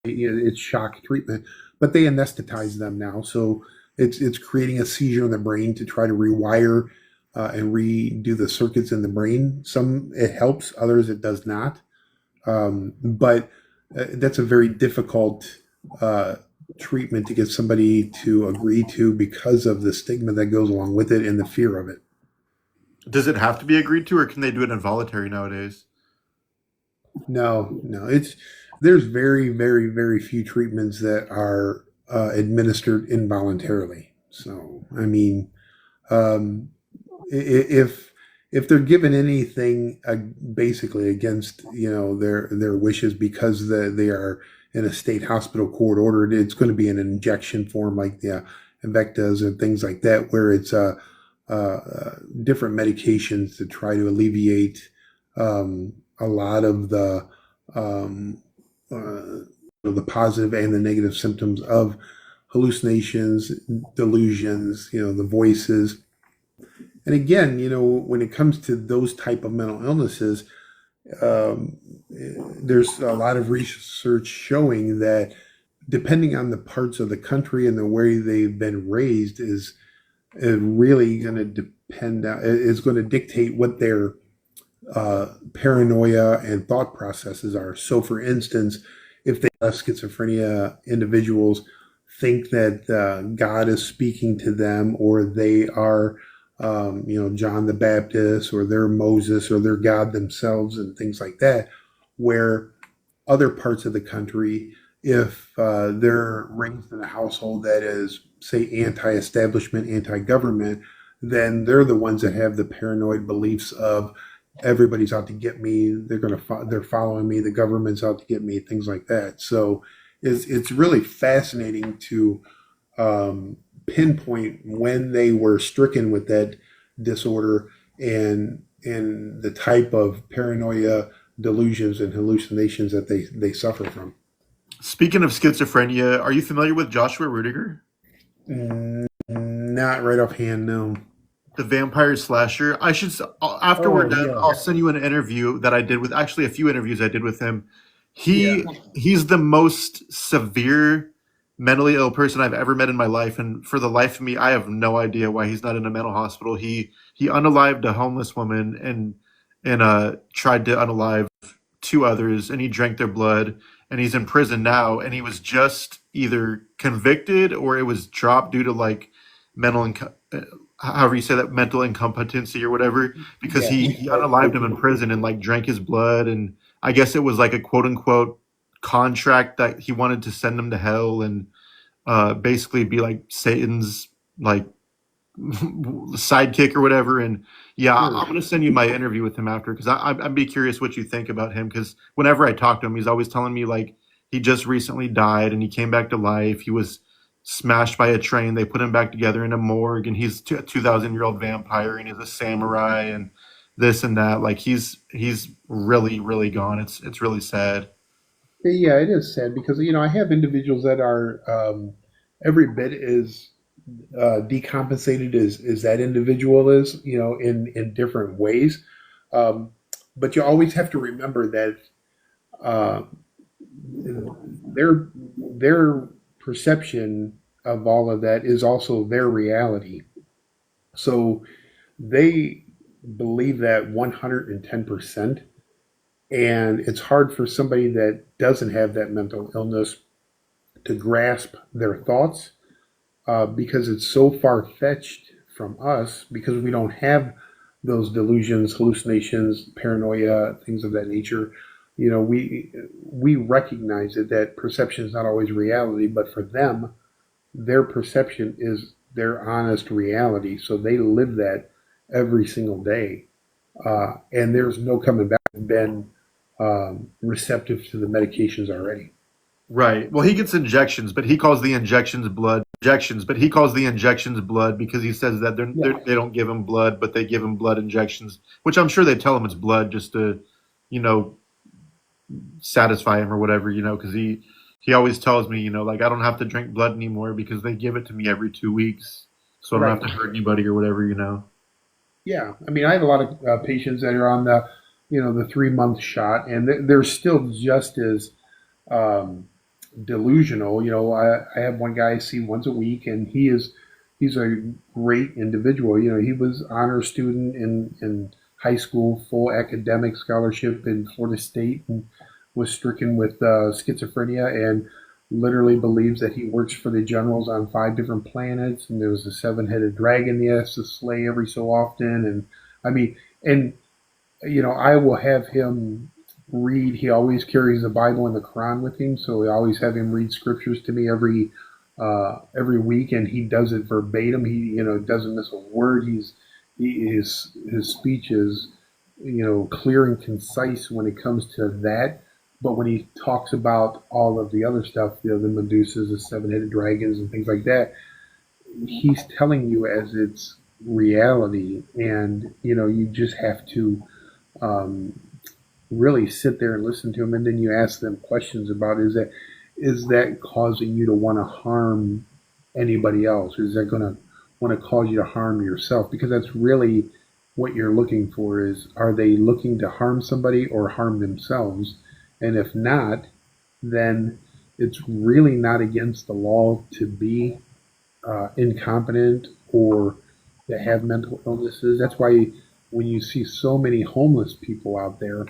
it's shock treatment, but they anesthetize them now, so it's creating a seizure in the brain to try to rewire and redo the circuits in the brain. Some it helps, others it does not. But that's a very difficult uh, treatment to get somebody to agree to because of the stigma that goes along with it and the fear of it. Does it have to be agreed to, or can they do it involuntary nowadays? No, no, it's there's very, very, very few treatments that are administered involuntarily. So, I mean, um, if they're given anything basically against their wishes because they are in a state hospital court ordered, it's going to be an injection form like the Invectas and things like that, where it's different medications to try to alleviate a lot of um, the positive and the negative symptoms of hallucinations, delusions, the voices. And again, when it comes to those type of mental illnesses, um, there's a lot of research showing that depending on the parts of the country and the way they've been raised is really going to is going to dictate what their paranoia and thought processes are. So, for instance, if they have schizophrenia individuals think that God is speaking to them, or they are, John the Baptist, or they're Moses, or they're God themselves, and things like that, where other parts of the country, if they're raised in a household that is, say, anti-establishment, anti-government, then they're the ones that have the paranoid beliefs of everybody's out to get me. They're following me. The government's out to get me. Things like that. So it's really fascinating to pinpoint when they were stricken with that disorder and the type of paranoia, delusions, and hallucinations that they suffer from. Speaking of schizophrenia, are you familiar with Joshua Rudiger, Not right offhand, no. the vampire slasher? After we're Oh done, yeah, I'll send you an interview that I did with, actually a few interviews I did with him. yeah. He's the most severe mentally ill person I've ever met in my life, and for the life of me, I have no idea why he's not in a mental hospital. He unalived a homeless woman and tried to unalive two others, and he drank their blood, and he's in prison now, and he was just either convicted or it was dropped due to like mental however you say that, mental incompetency or whatever, because Yeah, he unalived him in prison and like drank his blood, and I guess it was like a quote unquote contract that he wanted to send him to hell and basically be like Satan's like sidekick or whatever. And yeah, sure. I'm going to send you my interview with him after, because I'd be curious what you think about him. Because whenever I talk to him, he's always telling me like he just recently died and he came back to life. He was smashed by a train. They put him back together in a morgue, and he's a 2,000-year-old vampire, and he's a samurai and this and that. Like he's really really gone. It's really sad. Yeah, it is sad because I have individuals that are every bit as decompensated as that individual is, in different ways. Um, but you always have to remember that uh, their perception of all of that is also their reality. So they believe that 110%. And it's hard for somebody that doesn't have that mental illness to grasp their thoughts because it's so far fetched from us because we don't have those delusions, hallucinations, paranoia, things of that nature. We recognize that perception is not always reality, but for them, their perception is their honest reality. So they live that every single day, and there's no coming back. Been receptive to the medications already. Right. Well, he gets injections, but he calls the injections blood. Injections, but he calls the injections blood because he says that Yeah, they don't give him blood, but they give him blood injections, which I'm sure they tell him it's blood just to, you know, satisfy him or whatever, because he always tells me, like I don't have to drink blood anymore because they give it to me every 2 weeks, so I don't right. have to hurt anybody or whatever. Yeah, I mean, I have a lot of patients that are on the 3 month shot, and they're still just as um, delusional. I have one guy I see once a week, and he's a great individual. He was honor student in high school, full academic scholarship in Florida State, and was stricken with schizophrenia. And literally believes that he works for the generals on 5 different planets, and there's a seven-headed dragon he has to slay every so often. And I mean, and I will have him read. He always carries the Bible and the Quran with him, so we always have him read scriptures to me every week, and he does it verbatim. He doesn't miss a word. His speech is clear and concise when it comes to that. But when he talks about all of the other stuff, the Medusas, the seven-headed dragons, and things like that, he's telling you as it's reality, and you just have to um, really sit there and listen to him, and then you ask them questions about is that causing you to want to harm anybody else? Or is that going to want to cause you to harm yourself? Because that's really what you're looking for, is are they looking to harm somebody or harm themselves? And if not, then it's really not against the law to be incompetent or to have mental illnesses. That's why when you see so many homeless people out there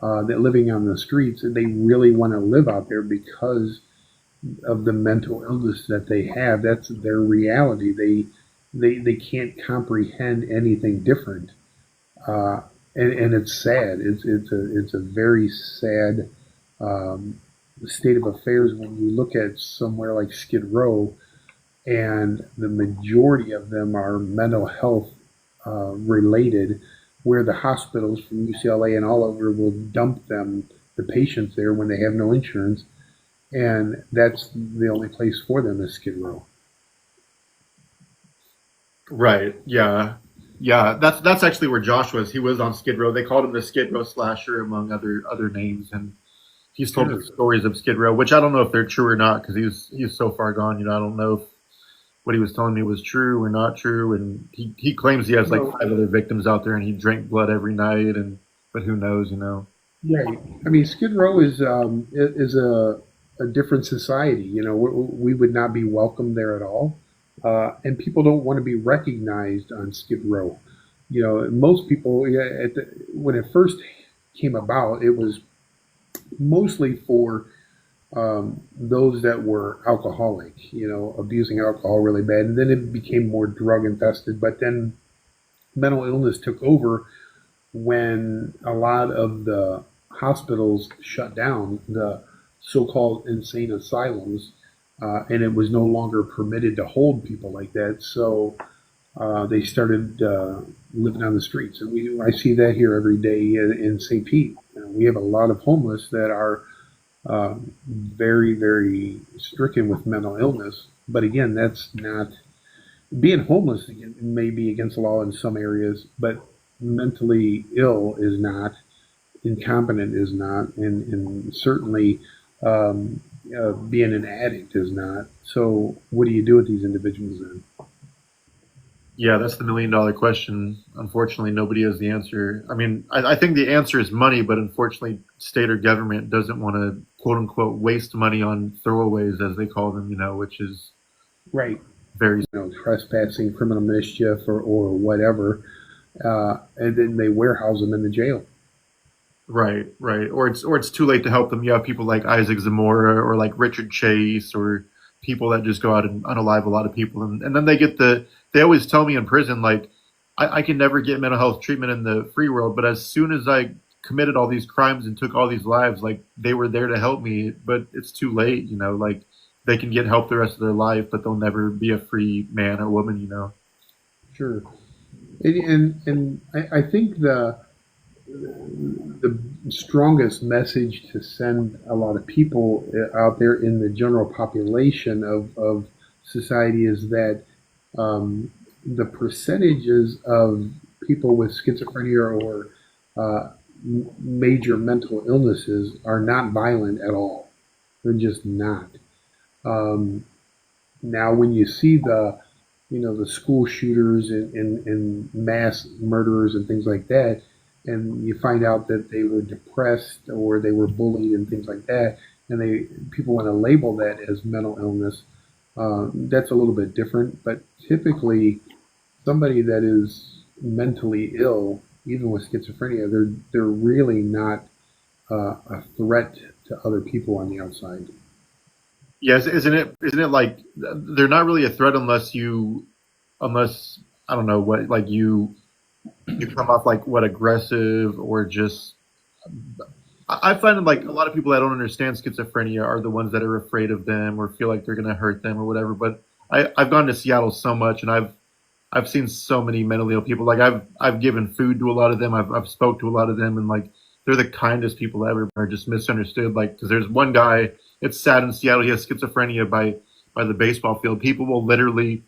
that living on the streets, they really want to live out there because of the mental illness that they have. That's their reality. They can't comprehend anything different, uh, and it's sad. It's a very sad um, state of affairs when you look at somewhere like Skid Row, and the majority of them are mental health related, where the hospitals from UCLA and all over will dump the patients there when they have no insurance, and that's the only place for them is Skid Row. Right. Yeah. Yeah. That's actually where Josh was. He was on Skid Row. They called him the Skid Row slasher, among other names. And he's told the Sure. stories of Skid Row, which I don't know if they're true or not, because he's so far gone. I don't know if what he was telling me was true or not true. And he claims he has like Well, 5 other victims out there, and he drank blood every night. And but who knows? right. I mean, Skid Row is a different society. We would not be welcome there at all, and people don't want to be recognized on Skid Row. Most people, yeah, when it first came about, it was mostly for those that were alcoholic, abusing alcohol really bad, and then it became more drug infested. But then mental illness took over when a lot of the hospitals shut down, the so-called insane asylums, and it was no longer permitted to hold people like that. So they started living on the streets, and I see that here every day in St. Pete. We have a lot of homeless that are very, very stricken with mental illness. But again, that's not being homeless. Again, may be against the law in some areas, but mentally ill is not, incompetent is not, and certainly being an addict is not. So, what do you do with these individuals then? Yeah, that's the $1 million question. Unfortunately, nobody has the answer. I mean, I think the answer is money, but unfortunately, state or government doesn't want to quote unquote waste money on throwaways, as they call them, which is Right. very Trespassing, criminal mischief, or whatever, and then they warehouse them in the jail. right, right. Or it's too late to help them. You have people like Isaac Zamora or like Richard Chase or people that just go out and unalive a lot of people, and then they always tell me in prison like I can never get mental health treatment in the free world, but as soon as I committed all these crimes and took all these lives, like they were there to help me, but it's too late. Like they can get help the rest of their life, but they'll never be a free man or woman. Sure. And I think the strongest message to send a lot of people out there in the general population of society is that the percentages of people with schizophrenia or major mental illnesses are not violent at all. They're just not. Um, Now, when you see the school shooters and mass murderers and things like that, and you find out that they were depressed or they were bullied and things like that, and people want to label that as mental illness, that's a little bit different. But typically, somebody that is mentally ill, even with schizophrenia, they're really not a threat to other people on the outside. Yes, isn't it like they're not really a threat unless I don't know what, like you come off like what, aggressive, or just I find that like a lot of people that don't understand schizophrenia are the ones that are afraid of them or feel like they're gonna hurt them or whatever. But I've gone to Seattle so much, and I've seen so many mentally ill people. Like I've given food to a lot of them. I've spoke to a lot of them, and like they're the kindest people ever. Are just misunderstood. Like, because there's one guy. It's sad, in Seattle. He has schizophrenia by the baseball field. People will literally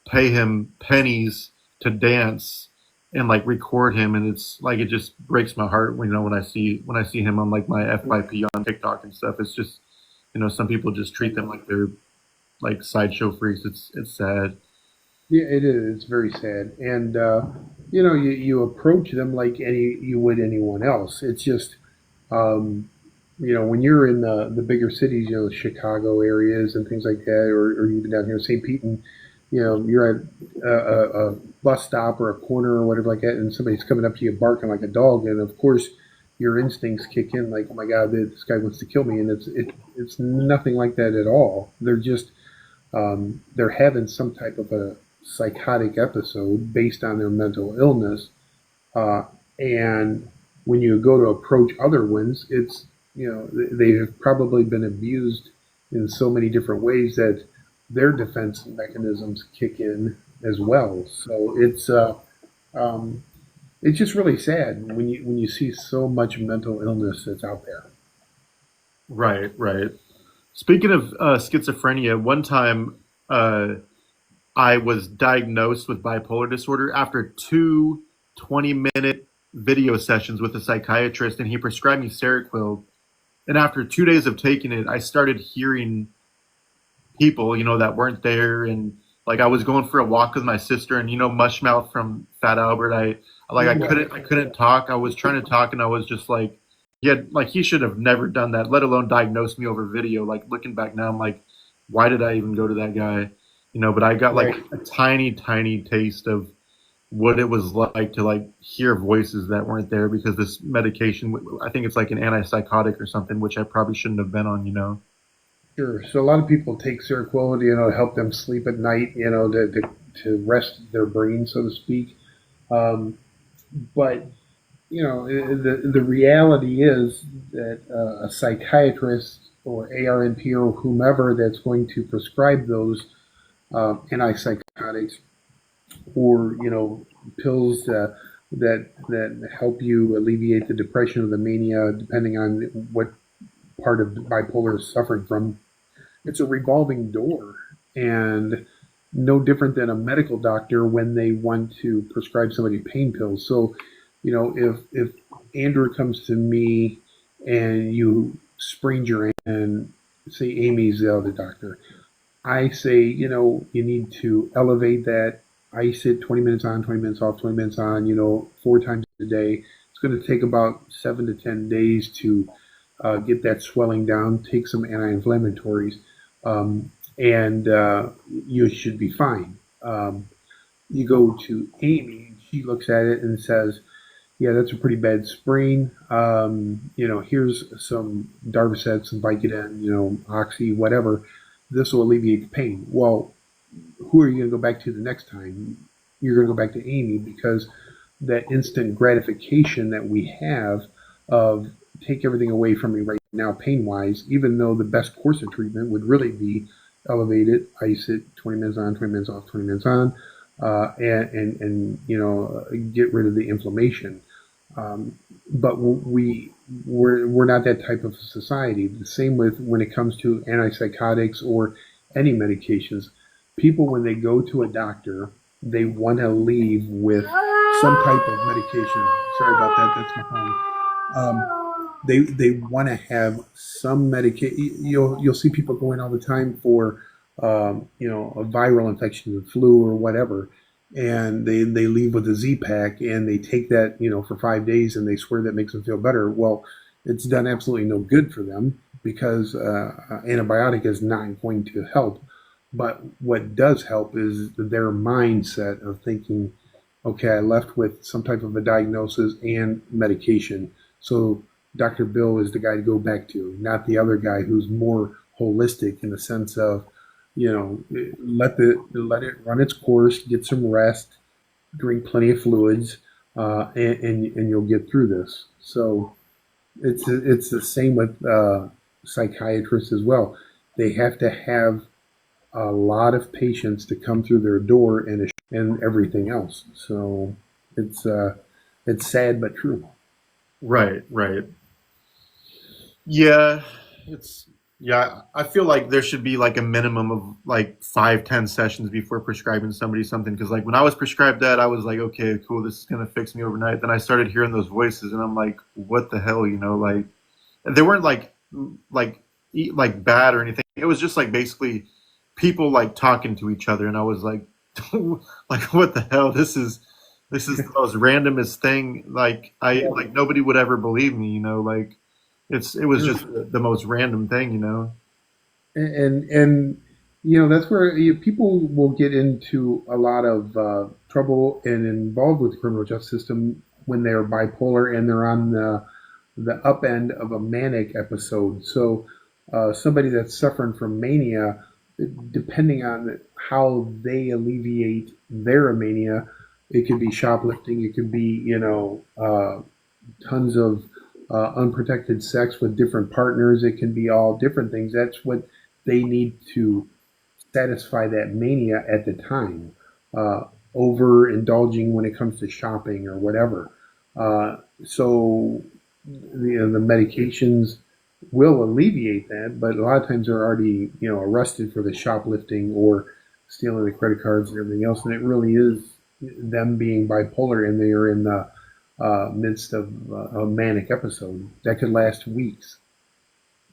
pay him pennies to dance and like record him, and it's like it just breaks my heart when when I see him on like my FYP on TikTok and stuff. It's just, some people just treat them like they're like sideshow freaks. It's sad. Yeah, it is. It's very sad, and you approach them like you would anyone else. It's just when you're in the bigger cities, Chicago areas and things like that, or even down here, St. Pete, and you're at a bus stop or a corner or whatever like that, and somebody's coming up to you barking like a dog, and of course your instincts kick in, like, oh my God, this guy wants to kill me, and it's nothing like that at all. They're just they're having some type of a psychotic episode based on their mental illness, and when you go to approach other ones, it's they have probably been abused in so many different ways that their defense mechanisms kick in as well. So it's just really sad when you see so much mental illness that's out there. Right, right. Speaking of schizophrenia, one time I was diagnosed with bipolar disorder after two 20-minute video sessions with a psychiatrist, and he prescribed me Seroquel. And after 2 days of taking it, I started hearing people, that weren't there. And like I was going for a walk with my sister, and Mushmouth from Fat Albert, I couldn't talk. I was trying to talk, and I was just like, he should have never done that, let alone diagnose me over video. Like, looking back now, I'm like, why did I even go to that guy? But I got like a tiny, tiny taste of what it was like to like hear voices that weren't there, because this medication, I think it's like an antipsychotic or something, which I probably shouldn't have been on. Sure. So a lot of people take Seroquel, to help them sleep at night, to rest their brain, so to speak. But the reality is that a psychiatrist or ARNP or whomever that's going to prescribe those antipsychotics, or pills that help you alleviate the depression or the mania, depending on what part of bipolar is suffering from. It's a revolving door, and no different than a medical doctor when they want to prescribe somebody pain pills. So, if Andrew comes to me and you sprained your ankle, and say Amy's the other doctor, I say, you need to elevate that, ice it 20 minutes on, 20 minutes off, 20 minutes on, 4 times a day. It's going to take about 7 to 10 days to get that swelling down, take some anti-inflammatories, and you should be fine. You go to Amy, and she looks at it and says, yeah, that's a pretty bad sprain. Here's some Darvocet, some Vicodin, Oxy, whatever. This will alleviate the pain. Well, who are you going to go back to the next time? You're going to go back to Amy, because that instant gratification that we have of take everything away from me right now pain-wise, even though the best course of treatment would really be elevate it, ice it, 20 minutes on, 20 minutes off, 20 minutes on, and get rid of the inflammation. But we're not that type of society. The same with when it comes to antipsychotics or any medications. People, when they go to a doctor, they want to leave with some type of medication. Sorry about that. That's my phone. They want to have some medication. You'll see people going all the time for a viral infection, the flu or whatever, and they leave with a Z-Pack, and they take that for 5 days, and they swear that makes them feel better. Well, it's done absolutely no good for them, because antibiotic is not going to help. But what does help is their mindset of thinking, okay, I left with some type of a diagnosis and medication. So Dr. Bill is the guy to go back to, not the other guy who's more holistic in the sense of, let it run its course, get some rest, drink plenty of fluids, and you'll get through this. So it's the same with psychiatrists as well. They have to have a lot of patients to come through their door and everything else. So it's sad but true. Right, right. Yeah, it's yeah. I feel like there should be like a minimum of like 5, 10 sessions before prescribing somebody something. Because like when I was prescribed that, I was like, okay, cool, this is gonna fix me overnight. Then I started hearing those voices, and I'm like, what the hell, Like they weren't like like bad or anything. It was just like basically people like talking to each other, and I was like, like what the hell? This is the most randomest thing. Like I Yeah. like nobody would ever believe me, Like it was just the most random thing. And that's where people will get into a lot of trouble and involved with the criminal justice system when they're bipolar and they're on the up end of a manic episode. So somebody that's suffering from mania, depending on how they alleviate their mania, it could be shoplifting, it could be tons of unprotected sex with different partners. It can be all different things. That's what they need to satisfy that mania at the time. Uh, Overindulging when it comes to shopping or whatever. So the medications will alleviate that, but a lot of times they're already arrested for the shoplifting or stealing the credit cards and everything else, and it really is them being bipolar and they are in the midst of a manic episode that could last weeks.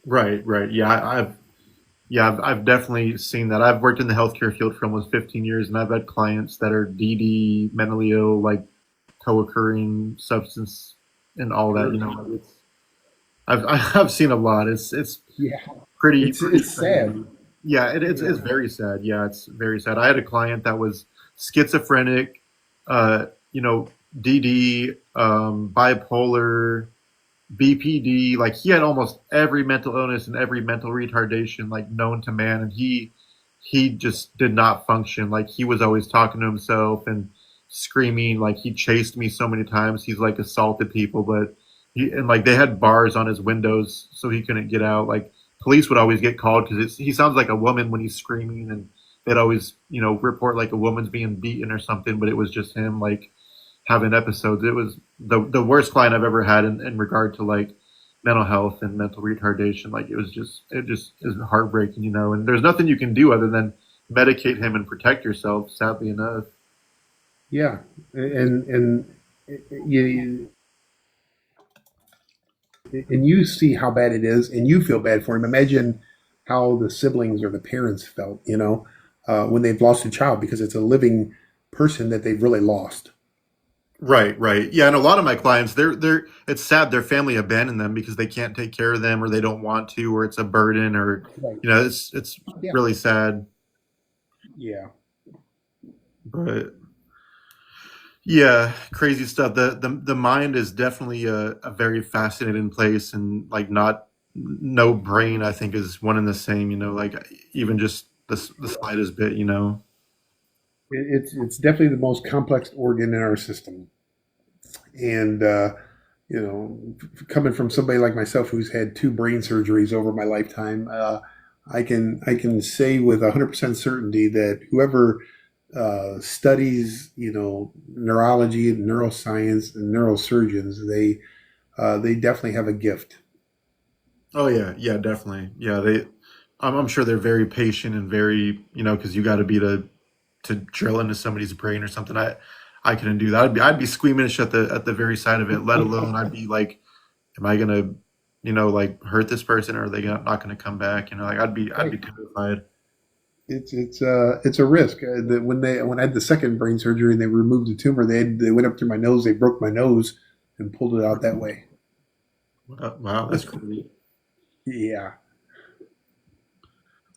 Right, right. I've definitely seen that. I've worked in the healthcare field for almost 15 years, and I've had clients that are DD, mentally ill, like co-occurring substance and all that. Sure. It's I've seen a lot. It's Yeah, pretty it's sad. sad. Yeah, it's Yeah. very sad. Yeah, it's very sad. I had a client that was schizophrenic, uh, you know, DD, bipolar, BPD. Like he had almost every mental illness and every mental retardation like known to man, and he just did not function. Like he was always talking to himself and screaming. Like he chased me so many times. He's like assaulted people, but and like they had bars on his windows so he couldn't get out. Like police would always get called because he sounds like a woman when he's screaming, and they'd always report like a woman's being beaten or something, but it was just him like having episodes. It was the worst client I've ever had in regard to like mental health and mental retardation. Like it just is heartbreaking. And there's nothing you can do other than medicate him and protect yourself, sadly enough. Yeah, and you and you see how bad it is, and you feel bad for him. Imagine how the siblings or the parents felt, when they've lost a child because it's a living person that they've really lost. Right, right. Yeah, and a lot of my clients, they're it's sad their family abandoned them because they can't take care of them or they don't want to or it's a burden or Right. it's Yeah. really sad. Yeah. But yeah, crazy stuff. The mind is definitely a very fascinating place, and like not no brain I think is one and the same, like even just the slightest bit. It's definitely the most complex organ in our system, and coming from somebody like myself who's had two brain surgeries over my lifetime, I can say with 100% certainty that whoever studies neurology, neuroscience, and neurosurgeons, they definitely have a gift. Oh yeah, yeah, definitely. Yeah, I'm sure they're very patient and very, because you got to be to drill into somebody's brain or something. I couldn't do that. I'd be squeamish at the very sight of it. Let alone I'd be like, am I gonna, like hurt this person, or are they not gonna come back? Like I'd be Right. terrified. It's a risk. When I had the second brain surgery and they removed the tumor, they went up through my nose, they broke my nose and pulled it out that way. Wow, wow, that's crazy. Yeah.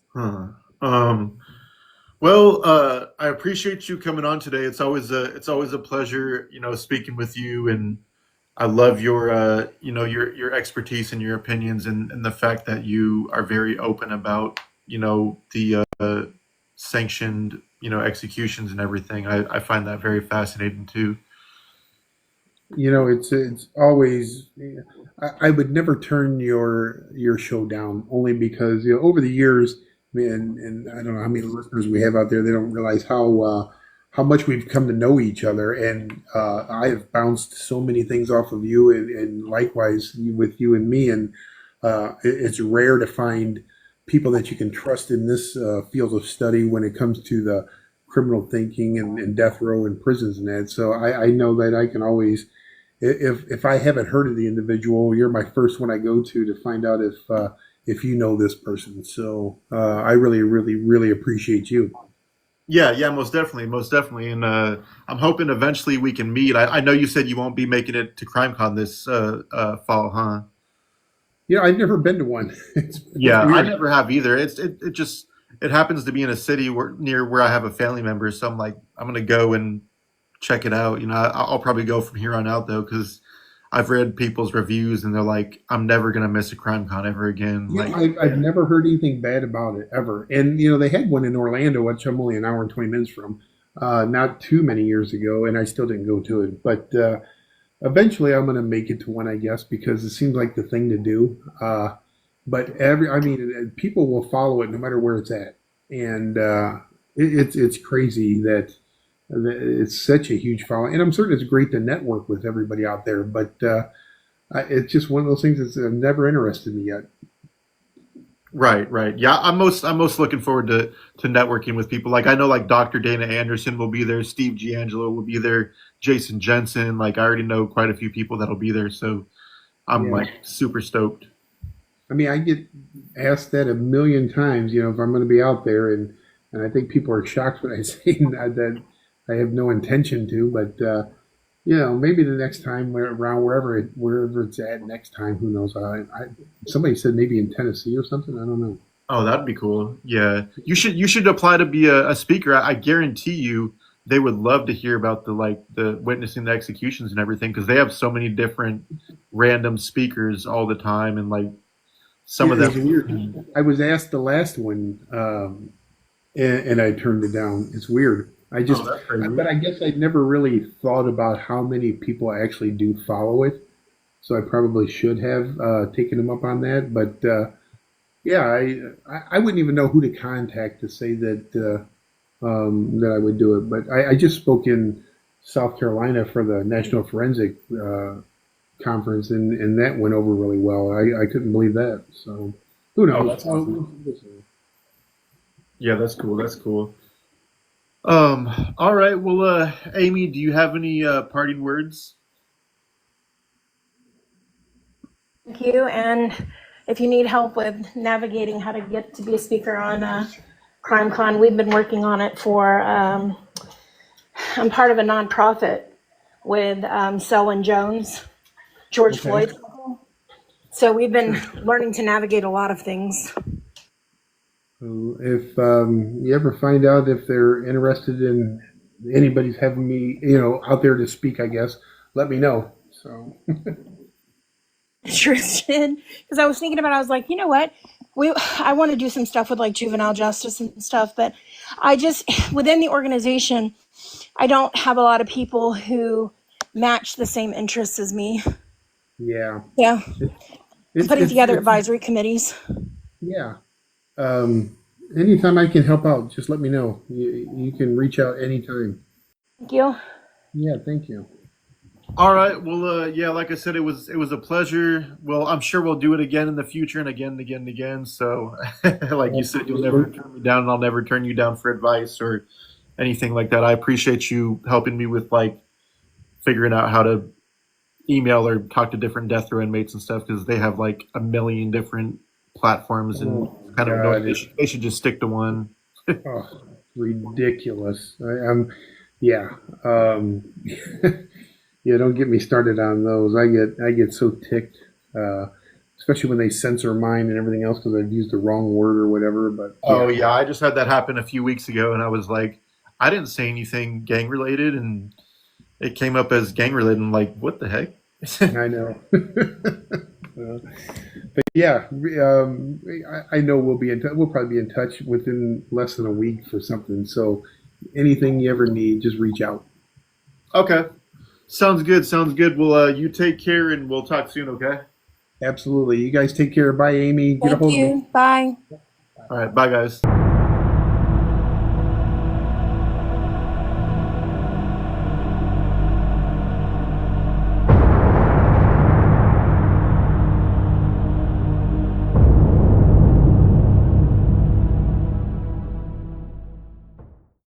Huh. Um, well, I appreciate you coming on today. It's always a pleasure, speaking with you, and I love your your expertise and your opinions, and the fact that you are very open about the sanctioned executions and everything. I find that very fascinating too. It's always. I would never turn your show down, only because over the years, and I don't know how many listeners we have out there. They don't realize how much we've come to know each other, and I have bounced so many things off of you, and likewise with you and me, and it's rare to find people that you can trust in this field of study when it comes to the criminal thinking and death row and prisons and that. So I know that I can always, if I haven't heard of the individual, you're my first one I go to find out if you know this person. So I really, really, really appreciate you. Yeah, yeah, most definitely, and I'm hoping eventually we can meet. I know you said you won't be making it to CrimeCon this fall, huh? I've never been to one. It's Yeah, I weird. never have either. It just it happens to be in a city near where I have a family member, so I'm like I'm gonna go and check it out. I'll probably go from here on out though, because I've read people's reviews and they're like, I'm never gonna miss a crime con ever again. Like, I've never heard anything bad about it ever. And they had one in Orlando, which I'm only an hour and 20 minutes from, not too many years ago, and I still didn't go to it. But eventually, I'm going to make it to one, I guess, because it seems like the thing to do. But I mean, people will follow it no matter where it's at, and it's crazy that it's such a huge following. And I'm certain it's great to network with everybody out there, but it's just one of those things that's never interested me yet. right, right. Yeah, I'm most looking forward to networking with people. Like I know like Dr. Dana Anderson will be there, Steve Giangelo will be there, Jason Jensen. Like I already know quite a few people that'll be there, so I'm Yeah. like super stoked. I mean, I get asked that a million times, if I'm going to be out there, and I think people are shocked when I say that I have no intention to, but maybe the next time we're around wherever it's at next time, who knows? Somebody said maybe in Tennessee or something. I don't know. Oh, that'd be cool. Yeah, you should apply to be a speaker. I guarantee you they would love to hear about the witnessing the executions and everything because they have so many different random speakers all the time and like some Yeah, of it's them. weird. I was asked the last one, and I turned it down. It's weird. Oh, that's crazy. But I guess I never really thought about how many people actually do follow it. So I probably should have taken him up on that. But yeah, I wouldn't even know who to contact to say that I would do it. But I just spoke in South Carolina for the National Forensic Conference, and that went over really well. I couldn't believe that. So who Oh, knows? that's awesome. Yeah, that's cool. That's cool. All right. Well, Amy, do you have any parting words? Thank you. And if you need help with navigating how to get to be a speaker on CrimeCon, we've been working on it for, I'm part of a nonprofit with Selwyn Jones, George Okay. Floyd. So we've been learning to navigate a lot of things. So if you ever find out if they're interested in anybody's having me, out there to speak, I guess, let me know. So Tristan, because I was thinking about it, I was like, you know what? I want to do some stuff with like juvenile justice and stuff, but I just, within the organization, I don't have a lot of people who match the same interests as me. yeah, Yeah. it, it's Putting it's together it's advisory committees. yeah. Um, Anytime I can help out, just let me know. You can reach out anytime. Thank you. Yeah, thank you. All right. Well, yeah, like I said, it was a pleasure. Well, I'm sure we'll do it again in the future and again and again and again. So, like you said, you'll never Absolutely. turn me down, and I'll never turn you down for advice or anything like that. I appreciate you helping me with like figuring out how to email or talk to different death row inmates and stuff because they have like a million different platforms and Oh it's kind of annoying. God, They should just stick to one. oh, ridiculous. Yeah. Um, yeah, don't get me started on those. I get so ticked, uh, especially when they censor mine and everything else because I've used the wrong word or whatever. But Oh yeah, yeah, I just had that happen a few weeks ago, and I was like, I didn't say anything gang related, and it came up as gang related. And like, what the heck? I know. But yeah, I know we'll be in we'll probably be in touch within less than a week for something. So anything you ever need, just reach out. Okay. Sounds good. Sounds good. Well, you take care and we'll talk soon, okay? Absolutely. You guys take care. Bye, Amy. Get a Thank hold of me. you. Bye. All right. Bye, guys.